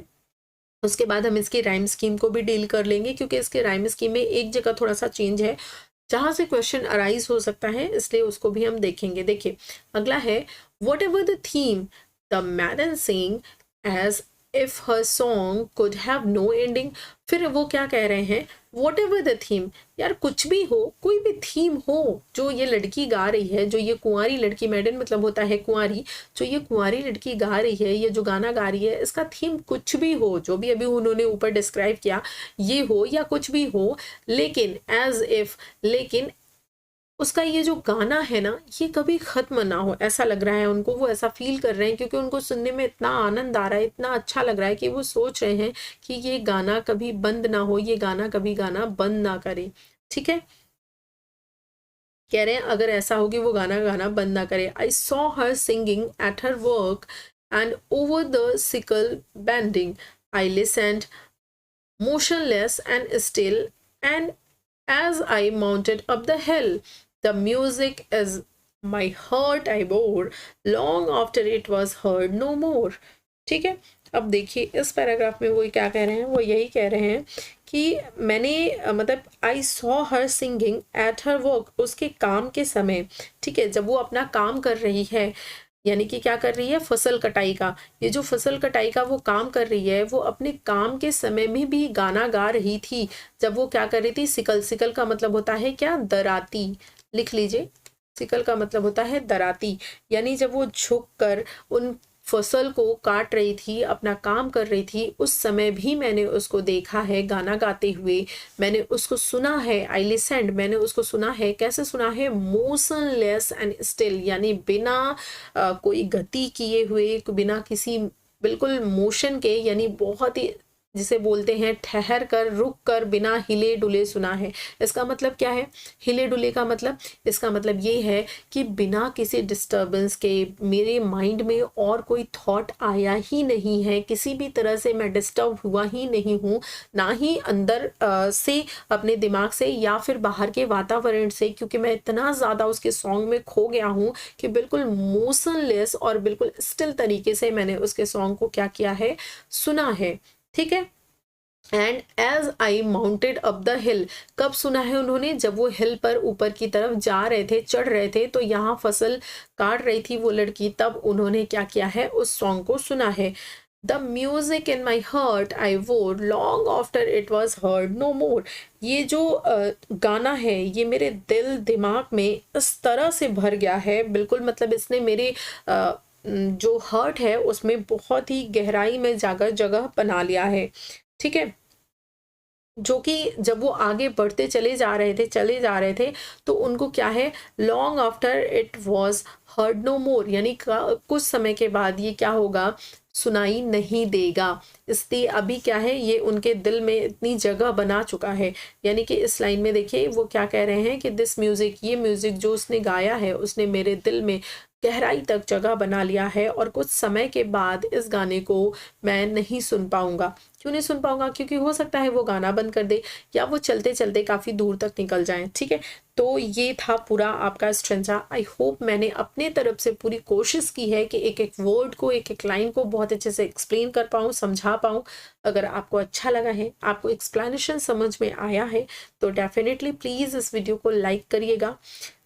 उसके बाद हम इसकी राइम स्कीम को भी डील कर लेंगे, क्योंकि इसके राइम स्कीम में एक जगह थोड़ा सा चेंज है जहां से क्वेश्चन अराइज हो सकता है, इसलिए उसको भी हम देखेंगे। देखिए अगला है, what ever the theme the maiden sing as if her song could have no ending. फिर वो क्या कह रहे हैं, वॉट एवर द थीम, यार कुछ भी हो, कोई भी थीम हो जो ये लड़की गा रही है, जो ये कुंवारी लड़की, मैडन मतलब होता है कुंवारी, जो ये कुंवारी लड़की गा रही है, ये जो गाना गा रही है, इसका थीम कुछ भी हो, जो भी अभी उन्होंने ऊपर डिस्क्राइब किया, ये हो या कुछ भी हो, लेकिन एज इफ, लेकिन उसका ये जो गाना है ना, ये कभी खत्म ना हो, ऐसा लग रहा है उनको, वो ऐसा फील कर रहे हैं, क्योंकि उनको सुनने में इतना आनंद आ रहा है, इतना अच्छा लग रहा है कि वो सोच रहे हैं कि ये गाना कभी बंद ना हो, ये गाना कभी गाना बंद ना करे। ठीक है, कह रहे हैं अगर ऐसा हो कि वो गाना गाना बंद ना करे। I saw her singing at her work and over the sickle bending, I listened motionless and still, and as I mounted up the hill, the music is my heart I bore long after it was heard no more। ठीक है, अब देखिए इस पैराग्राफ में वो क्या कह रहे हैं, वो यही कह रहे हैं कि मैंने मतलब आई saw her singing at her work, उसके काम के समय, ठीक है, जब वो अपना काम कर रही है, यानी कि क्या कर रही है, फसल कटाई का, ये जो फसल कटाई का वो काम कर रही है, वो अपने काम के समय में भी गाना गा रही थी। जब वो क्या कर रही थी, सिकल, सिकल का मतलब होता है क्या, दराती, लिख लीजिए, सिकल का मतलब होता है दराती, यानी जब वो झुक कर उन फसल को काट रही थी, अपना काम कर रही थी, उस समय भी मैंने उसको देखा है गाना गाते हुए, मैंने उसको सुना है। आई लिसेंड, मैंने उसको सुना है। कैसे सुना है? मोशनलेस एंड स्टिल, यानी बिना कोई गति किए हुए, बिना किसी बिल्कुल मोशन के, यानी बहुत ही जिसे बोलते हैं ठहर कर, रुक कर, बिना हिले डुले सुना है। इसका मतलब क्या है? हिले डुले का मतलब, इसका मतलब ये है कि बिना किसी डिस्टरबेंस के मेरे माइंड में और कोई थॉट आया ही नहीं है, किसी भी तरह से मैं डिस्टर्ब हुआ ही नहीं हूँ, ना ही अंदर से अपने दिमाग से या फिर बाहर के वातावरण से, क्योंकि मैं इतना ज़्यादा उसके सॉन्ग में खो गया हूँ कि बिल्कुल मोशनलेस और बिल्कुल स्टिल तरीके से मैंने उसके सॉन्ग को क्या किया है? सुना है। ठीक है। And as I mounted up the hill, कब सुना है उन्होंने? जब वो हिल पर ऊपर की तरफ जा रहे थे, चढ़ रहे थे, तो यहाँ फसल काट रही थी वो लड़की, तब उन्होंने क्या किया है? उस सॉन्ग को सुना है। The music in my heart I bore long after it was heard no more, ये जो गाना है ये मेरे दिल दिमाग में इस तरह से भर गया है, बिल्कुल मतलब इसने मेरे जो हर्ट है उसमें बहुत ही गहराई में जाकर जगह बना लिया है। ठीक है। जो कि जब वो आगे बढ़ते चले जा रहे थे तो उनको क्या है? Long after it was heard no more, यानी कुछ समय के बाद ये क्या होगा? सुनाई नहीं देगा। इसलिए अभी क्या है? ये उनके दिल में इतनी जगह बना चुका है। यानी कि इस लाइन में देखिए वो क्या कह रहे हैं कि दिस म्यूजिक, ये म्यूजिक जो उसने गाया है उसने मेरे दिल में गहराई तक जगह बना लिया है, और कुछ समय के बाद इस गाने को मैं नहीं सुन पाऊंगा। क्यों नहीं सुन पाऊंगा? क्योंकि हो सकता है वो गाना बंद कर दे या वो चलते चलते काफ़ी दूर तक निकल जाएं। ठीक है। तो ये था पूरा आपका स्ट्रेंजा। आई होप मैंने अपने तरफ से पूरी कोशिश की है कि एक एक वर्ड को, एक एक लाइन को बहुत अच्छे से एक्सप्लेन कर पाऊँ, समझा पाऊँ। अगर आपको अच्छा लगा है, आपको एक्सप्लेनेशन समझ में आया है, तो डेफिनेटली प्लीज़ इस वीडियो को लाइक करिएगा,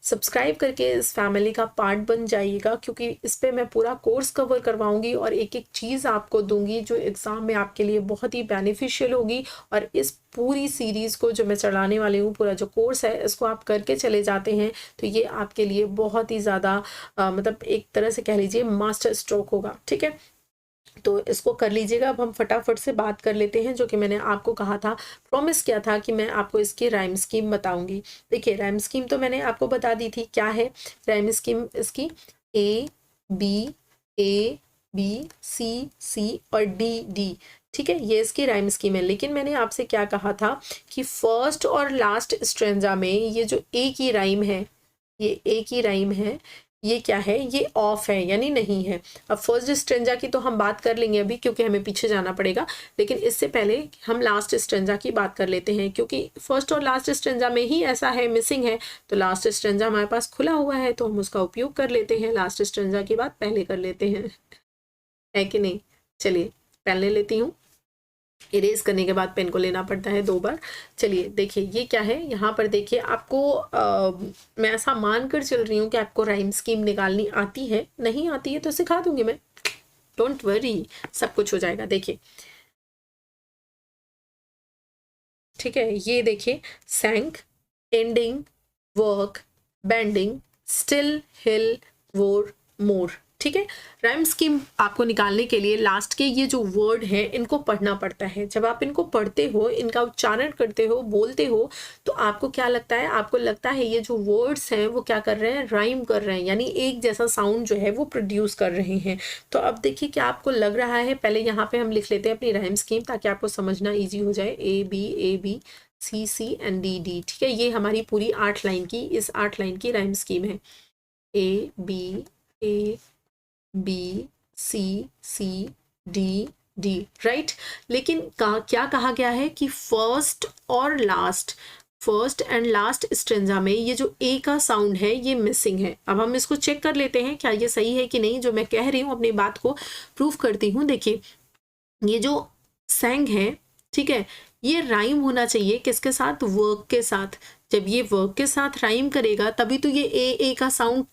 सब्सक्राइब करके इस फैमिली का पार्ट बन जाइएगा, क्योंकि इस पे मैं पूरा कोर्स कवर करवाऊंगी और एक एक चीज़ आपको दूंगी जो एग्ज़ाम में आपके लिए बहुत ही बेनिफिशियल होगी। और इस पूरी सीरीज़ को जो मैं चलाने वाली हूँ, पूरा जो कोर्स है, इसको आप करके चले जाते हैं तो ये आपके लिए बहुत ही ज़्यादा मतलब एक तरह से कह लीजिए मास्टर स्ट्रोक होगा। ठीक है। तो इसको कर लीजिएगा। अब हम फटाफट से बात कर लेते हैं, जो कि मैंने आपको कहा था, प्रॉमिस किया था कि मैं आपको इसकी राइम स्कीम बताऊंगी। देखिए राइम स्कीम तो मैंने आपको बता दी थी। क्या है राइम स्कीम इसकी? ए बी सी और डी। ठीक है, ये इसकी राइम स्कीम है। लेकिन मैंने आपसे क्या कहा था कि फर्स्ट और लास्ट स्ट्रेंजा में ये जो ए की राइम है, ये ए की राइम है, ये क्या है? ये ऑफ है, यानी नहीं है। अब फर्स्ट स्ट्रेंजा की तो हम बात कर लेंगे अभी, क्योंकि हमें पीछे जाना पड़ेगा। लेकिन इससे पहले हम लास्ट स्ट्रेंजा की बात कर लेते हैं, क्योंकि फर्स्ट और लास्ट स्ट्रेंजा में ही ऐसा है, मिसिंग है। तो लास्ट स्ट्रेंजा हमारे पास खुला हुआ है तो हम उसका उपयोग कर लेते हैं। लास्ट स्ट्रेंजा की बात पहले कर लेते हैं, है कि नहीं? चलिए पेन ले लेती हूँ। इरेज करने के बाद पेन को लेना पड़ता है 2 बार। चलिए देखिए ये क्या है, यहाँ पर देखिए आपको मैं ऐसा मान कर चल रही हूँ कि आपको राइम स्कीम निकालनी आती है। नहीं आती है तो सिखा दूंगी मैं, डोंट वरी, सब कुछ हो जाएगा। देखिए ठीक है, ये देखिए सैंक, एंडिंग, वर्क, बेंडिंग, स्टिल, हिल, वोर, मोर। ठीक है। राइम स्कीम आपको निकालने के लिए लास्ट के ये जो वर्ड है इनको पढ़ना पड़ता है। जब आप इनको पढ़ते हो, इनका उच्चारण करते हो, बोलते हो, तो आपको क्या लगता है? आपको लगता है ये जो वर्ड्स हैं वो क्या कर रहे हैं? राइम कर रहे हैं, यानी एक जैसा साउंड जो है वो प्रोड्यूस कर रहे हैं। तो अब देखिए क्या आपको लग रहा है। पहले यहाँ पे हम लिख लेते हैं अपनी राइम स्कीम, ताकि आपको समझना ईजी हो जाए। A B C and D. ठीक है, ये हमारी पूरी 8 लाइन की, इस 8 लाइन की राइम स्कीम है। A B C D. Right. लेकिन क्या कहा गया है कि फर्स्ट एंड लास्ट स्ट्रेंजा में ये जो ए का साउंड है ये मिसिंग है। अब हम इसको चेक कर लेते हैं क्या ये सही है कि नहीं। जो मैं कह रही हूँ अपनी बात को प्रूफ करती हूँ। देखिए ये जो सैंग है, ठीक है, ये राइम होना चाहिए किसके साथ? वर्क के साथ। जब ये वर्क के साथ राइम करेगा तभी तो ये ए का साउंड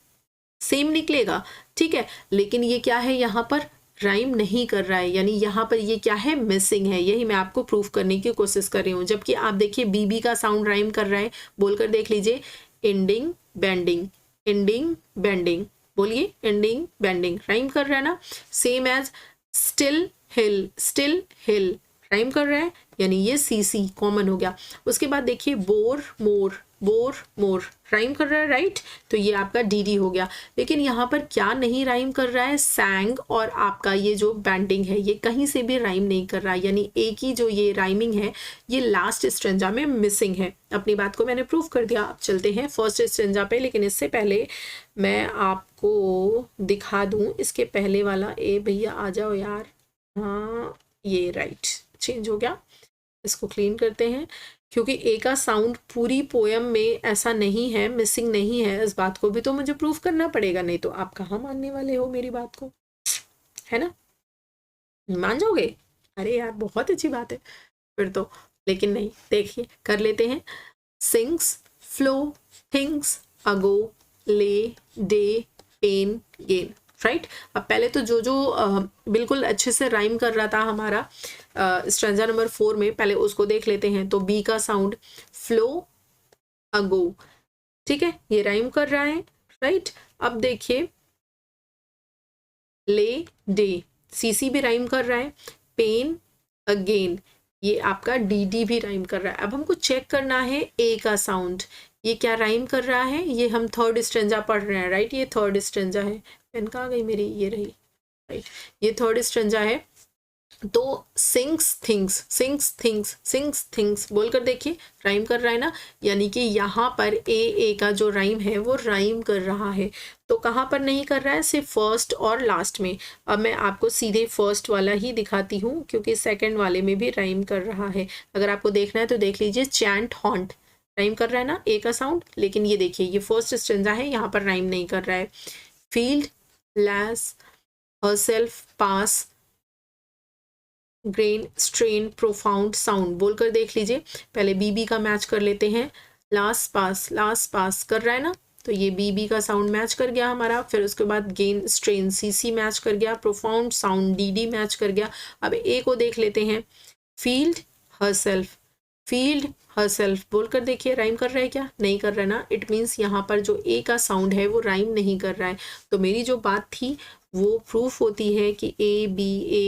सेम निकलेगा। ठीक है, लेकिन ये क्या है? यहाँ पर राइम नहीं कर रहा है, यानी यहाँ पर ये क्या है? मिसिंग है। यही मैं आपको प्रूफ करने की कोशिश कर रही हूँ। जबकि आप देखिए बी का साउंड राइम कर रहा है। बोलकर देख लीजिए, एंडिंग बेंडिंग, एंडिंग बेंडिंग। बोलिए, एंडिंग बेंडिंग राइम कर रहा है ना। सेम एज स्टिल हिल राइम कर रहा है, यानी ये सी कॉमन हो गया। उसके बाद देखिए बोर मोर राइम कर रहा है, राइट, तो ये आपका डी हो गया। लेकिन यहाँ पर क्या नहीं राइम कर रहा है, सैंग और आपका ये जो बैंडिंग है ये कहीं से भी राइम नहीं कर रहा है, यानी एक ही जो ये राइमिंग है ये लास्ट स्ट्रेंजा में मिसिंग है। अपनी बात को मैंने प्रूव कर दिया। अब चलते हैं फर्स्ट स्ट्रेंजा पे, लेकिन इससे पहले मैं आपको दिखा दूं इसके पहले वाला। ए भैया आ जाओ यार, हाँ ये राइट चेंज हो गया, इसको क्लीन करते हैं, क्योंकि ए का साउंड पूरी पोयम में ऐसा नहीं है, मिसिंग नहीं है। इस बात को भी तो मुझे प्रूफ करना पड़ेगा, नहीं तो आप कहाँ मानने वाले हो मेरी बात को, है ना, मान जाओगे। अरे यार बहुत अच्छी बात है फिर तो, लेकिन नहीं, देखिए कर लेते हैं। सिंग्स, फ्लो, थिंग्स, अगो, ले, डे, पेन, गेन, राइट। अब पहले तो जो जो बिल्कुल अच्छे से राइम कर रहा था हमारा स्ट्रेंजा नंबर 4 में, पहले उसको देख लेते हैं। तो बी का साउंड फ्लो, अगो, ठीक है, ये राइम कर रहा है, राइट। अब देखिए ले, डे, सी भी राइम कर रहा है, पेन, अगेन, ये आपका डी भी राइम कर रहा है। अब हमको चेक करना है ए का साउंड, ये क्या राइम कर रहा है, ये हम थर्ड स्ट्रेंजा पढ़ रहे हैं, राइट, ये थर्ड स्ट्रेंजा है। पेन कहाँ गई मेरी, ये रही, राइट, ये थर्ड स्ट्रेंजा है। तो सिंग्स थिंग्स बोलकर देखिए राइम कर रहा है ना, यानी कि यहाँ पर ए का जो राइम है वो राइम कर रहा है। तो कहाँ पर नहीं कर रहा है, सिर्फ फर्स्ट और लास्ट में। अब मैं आपको सीधे फर्स्ट वाला ही दिखाती हूँ, क्योंकि सेकंड वाले में भी राइम कर रहा है। अगर आपको देखना है तो देख लीजिए, चैंट, हॉन्ट राइम कर रहा है ना ए का साउंड, लेकिन ये देखिए ये फर्स्ट स्ट्रेंजा है, यहाँ पर राइम नहीं कर रहा है। फील्ड, लैस, हरसेल्फ, पास, ग्रेन, स्ट्रेन, प्रोफाउंड, साउंड बोलकर देख लीजिए। पहले बीबी का मैच कर लेते हैं। लास्ट पास कर रहा है ना, तो ये बीबी का साउंड मैच कर गया हमारा। फिर उसके बाद गेन, स्ट्रेन, सी मैच कर गया। प्रोफाउंड साउंड डी मैच कर गया। अब ए को देख लेते हैं। फील्ड, हरसेल्फ बोलकर देखिए राइम कर रहा है क्या, नहीं कर रहा है ना। इट मीन्स यहाँ पर जो ए का साउंड है वो राइम नहीं कर रहा है। तो मेरी जो बात थी वो प्रूफ होती है कि ए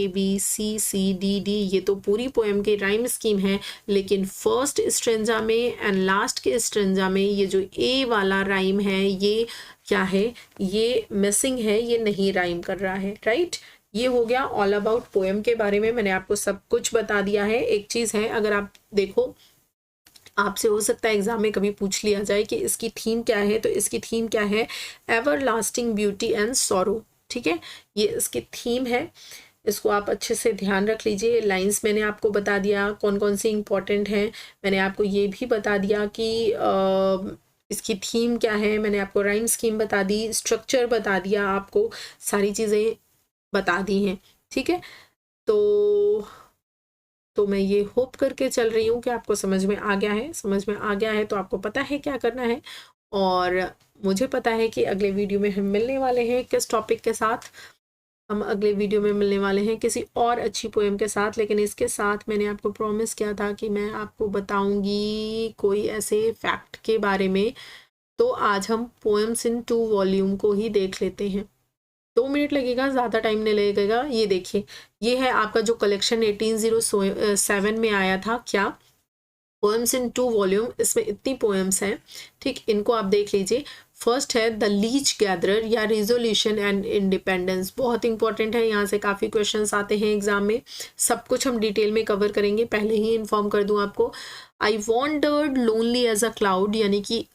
बी सी डी ये तो पूरी पोएम की राइम स्कीम है, लेकिन फर्स्ट स्ट्रेंजा में एंड लास्ट के स्ट्रेंजा में ये जो ए वाला राइम है ये क्या है, ये मिसिंग है, ये नहीं राइम कर रहा है, राइट। ये हो गया ऑल अबाउट पोएम के बारे में, मैंने आपको सब कुछ बता दिया है। एक चीज़ है, अगर आप देखो, आपसे हो सकता है एग्जाम में कभी पूछ लिया जाए कि इसकी थीम क्या है, तो इसकी थीम क्या है, ever lasting beauty and sorrow, ठीक है, ये इसकी थीम है। इसको आप अच्छे से ध्यान रख लीजिए। लाइंस मैंने आपको बता दिया कौन कौन सी इंपॉर्टेंट हैं, मैंने आपको ये भी बता दिया कि इसकी थीम क्या है, मैंने आपको राइम स्कीम बता दी, स्ट्रक्चर बता दिया, आपको सारी चीज़ें बता दी हैं, ठीक है। तो मैं ये होप करके चल रही हूँ कि आपको समझ में आ गया है। समझ में आ गया है तो आपको पता है क्या करना है, और मुझे पता है कि अगले वीडियो में हम मिलने वाले हैं किस टॉपिक के साथ। हम अगले वीडियो में मिलने वाले हैं किसी और अच्छी पोएम के साथ, लेकिन इसके साथ मैंने आपको प्रॉमिस किया था कि मैं आपको बताऊंगी कोई ऐसे फैक्ट के बारे में। तो आज हम पोएम्स इन 2 वॉल्यूम को ही देख लेते हैं। 2 मिनट लगेगा, ज़्यादा टाइम नहीं लगेगा। ये देखिए, ये है आपका जो कलेक्शन 1807 में आया था, क्या, पोएम्स इन 2 वॉल्यूम। इसमें इतनी पोएम्स हैं, ठीक, इनको आप देख लीजिए। फर्स्ट है द लीच गैदरर या रिजोल्यूशन एंड इंडिपेंडेंस, बहुत इंपॉर्टेंट है, यहाँ से काफ़ी क्वेश्चंस आते हैं एग्जाम में। सब कुछ हम डिटेल में कवर करेंगे, पहले ही इन्फॉर्म कर दूँ आपको। I wandered lonely as a cloud, यानी कि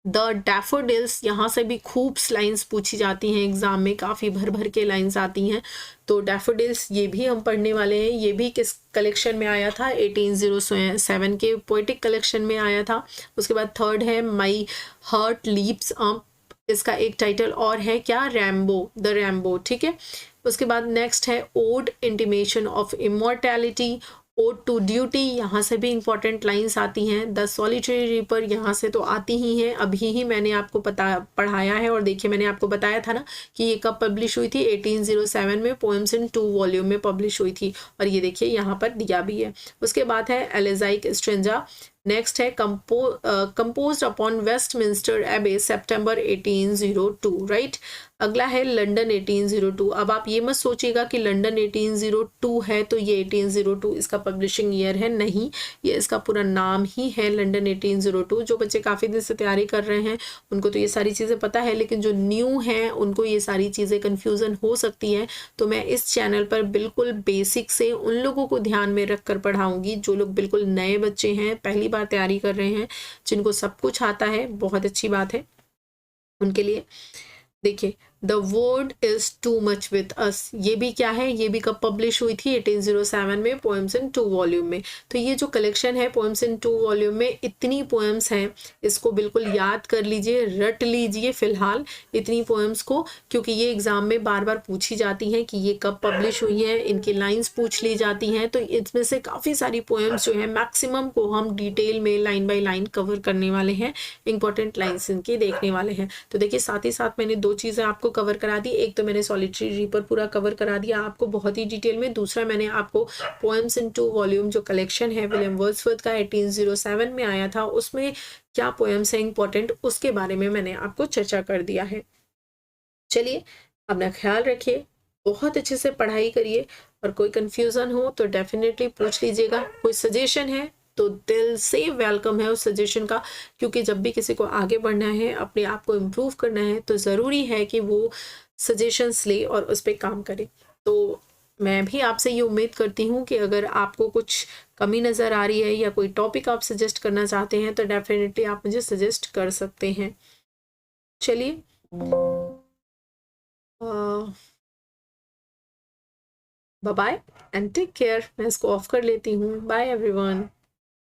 द डैफोडिल्स, यहाँ से भी खूब लाइंस पूछी जाती हैं एग्जाम में, काफ़ी भर के लाइंस आती हैं। तो डैफोडिल्स ये भी हम पढ़ने वाले हैं। ये भी किस कलेक्शन में आया था, 1807 के पोएटिक कलेक्शन में आया था। उसके बाद थर्ड है माई हार्ट लीप्स अप, इसका एक टाइटल और है क्या, रैम्बो, द रैम्बो, ठीक है। उसके बाद नेक्स्ट है ode intimation of immortality, ode to duty, यहाँ से भी इंपॉर्टेंट लाइंस आती हैं। द सॉलिटरी रीपर, यहाँ से तो आती ही हैं, अभी ही मैंने आपको पढ़ाया है। और देखिए मैंने आपको बताया था ना कि ये कब पब्लिश हुई थी, 1807 में पोएम्स इन 2 वॉल्यूम में पब्लिश हुई थी, और ये देखिए यहाँ पर दिया भी है। उसके बाद है एलेजाइक स्ट्रेंजा, नेक्स्ट है कंपोज्ड अपॉन वेस्टमिंस्टर एबे सितंबर 1802, राइट। अगला है लंदन 1802। अब आप ये मत सोचिएगा कि लंदन 1802 है तो ये 1802 इसका पब्लिशिंग ईयर है, नहीं, ये इसका पूरा नाम ही है लंदन 1802। जो बच्चे काफ़ी दिन से तैयारी कर रहे हैं उनको तो ये सारी चीज़ें पता है, लेकिन जो न्यू हैं उनको ये सारी चीज़ें कन्फ्यूज़न हो सकती है। तो मैं इस चैनल पर बिल्कुल बेसिक से उन लोगों को ध्यान में रख कर पढ़ाऊँगी जो लोग बिल्कुल नए बच्चे हैं, पहली बार तैयारी कर रहे हैं, जिनको सब कुछ आता है, बहुत अच्छी बात है उनके लिए। देखिए, the word is too much with us, ये भी क्या है, ये भी कब पब्लिश हुई थी, 1807 में, पोएम्स इन 2 वॉल्यूम में। तो ये जो कलेक्शन है पोएम्स इन 2 वॉल्यूम में, इतनी पोएम्स हैं, इसको बिल्कुल याद कर लीजिए, रट लीजिए फिलहाल इतनी पोएम्स को, क्योंकि ये एग्जाम में बार बार पूछी जाती हैं कि ये कब पब्लिश हुई हैं, इनकी लाइन्स पूछ ली जाती हैं। तो इसमें से काफ़ी सारी पोएम्स जो है मैक्सिमम को हम डिटेल में लाइन बाई लाइन कवर करने वाले हैं, इंपॉर्टेंट लाइन्स इनकी देखने वाले हैं। तो देखिए, साथ ही साथ मैंने 2 चीज़ें आपको कवर करा दी। एक तो मैंने सॉलिटरी रीपर पूरा कवर करा दिया आपको बहुत ही डिटेल में। दूसरा मैंने आपको पोएम्स इन 2 वॉल्यूम जो कलेक्शन है विलियम वर्ड्सवर्थ का 1807 में आया था, उसमें क्या पोएम्स हैं इंपॉर्टेंट, उसके बारे में मैंने आपको चर्चा कर दिया है। चलिए, अपना ख्याल रखिए, बहुत अच्छे से पढ़ाई करिए, और कोई कंफ्यूजन हो तो डेफिनेटली पूछ लीजिएगा। कोई सजेशन है तो दिल से वेलकम है उस सजेशन का, क्योंकि जब भी किसी को आगे बढ़ना है, अपने आप को इम्प्रूव करना है, तो ज़रूरी है कि वो सजेशंस ले और उस पर काम करे। तो मैं भी आपसे ये उम्मीद करती हूँ कि अगर आपको कुछ कमी नज़र आ रही है या कोई टॉपिक आप सजेस्ट करना चाहते हैं तो डेफिनेटली आप मुझे सजेस्ट कर सकते हैं। चलिए, bye bye and take care. मैं इसको ऑफ कर लेती हूँ। Bye everyone.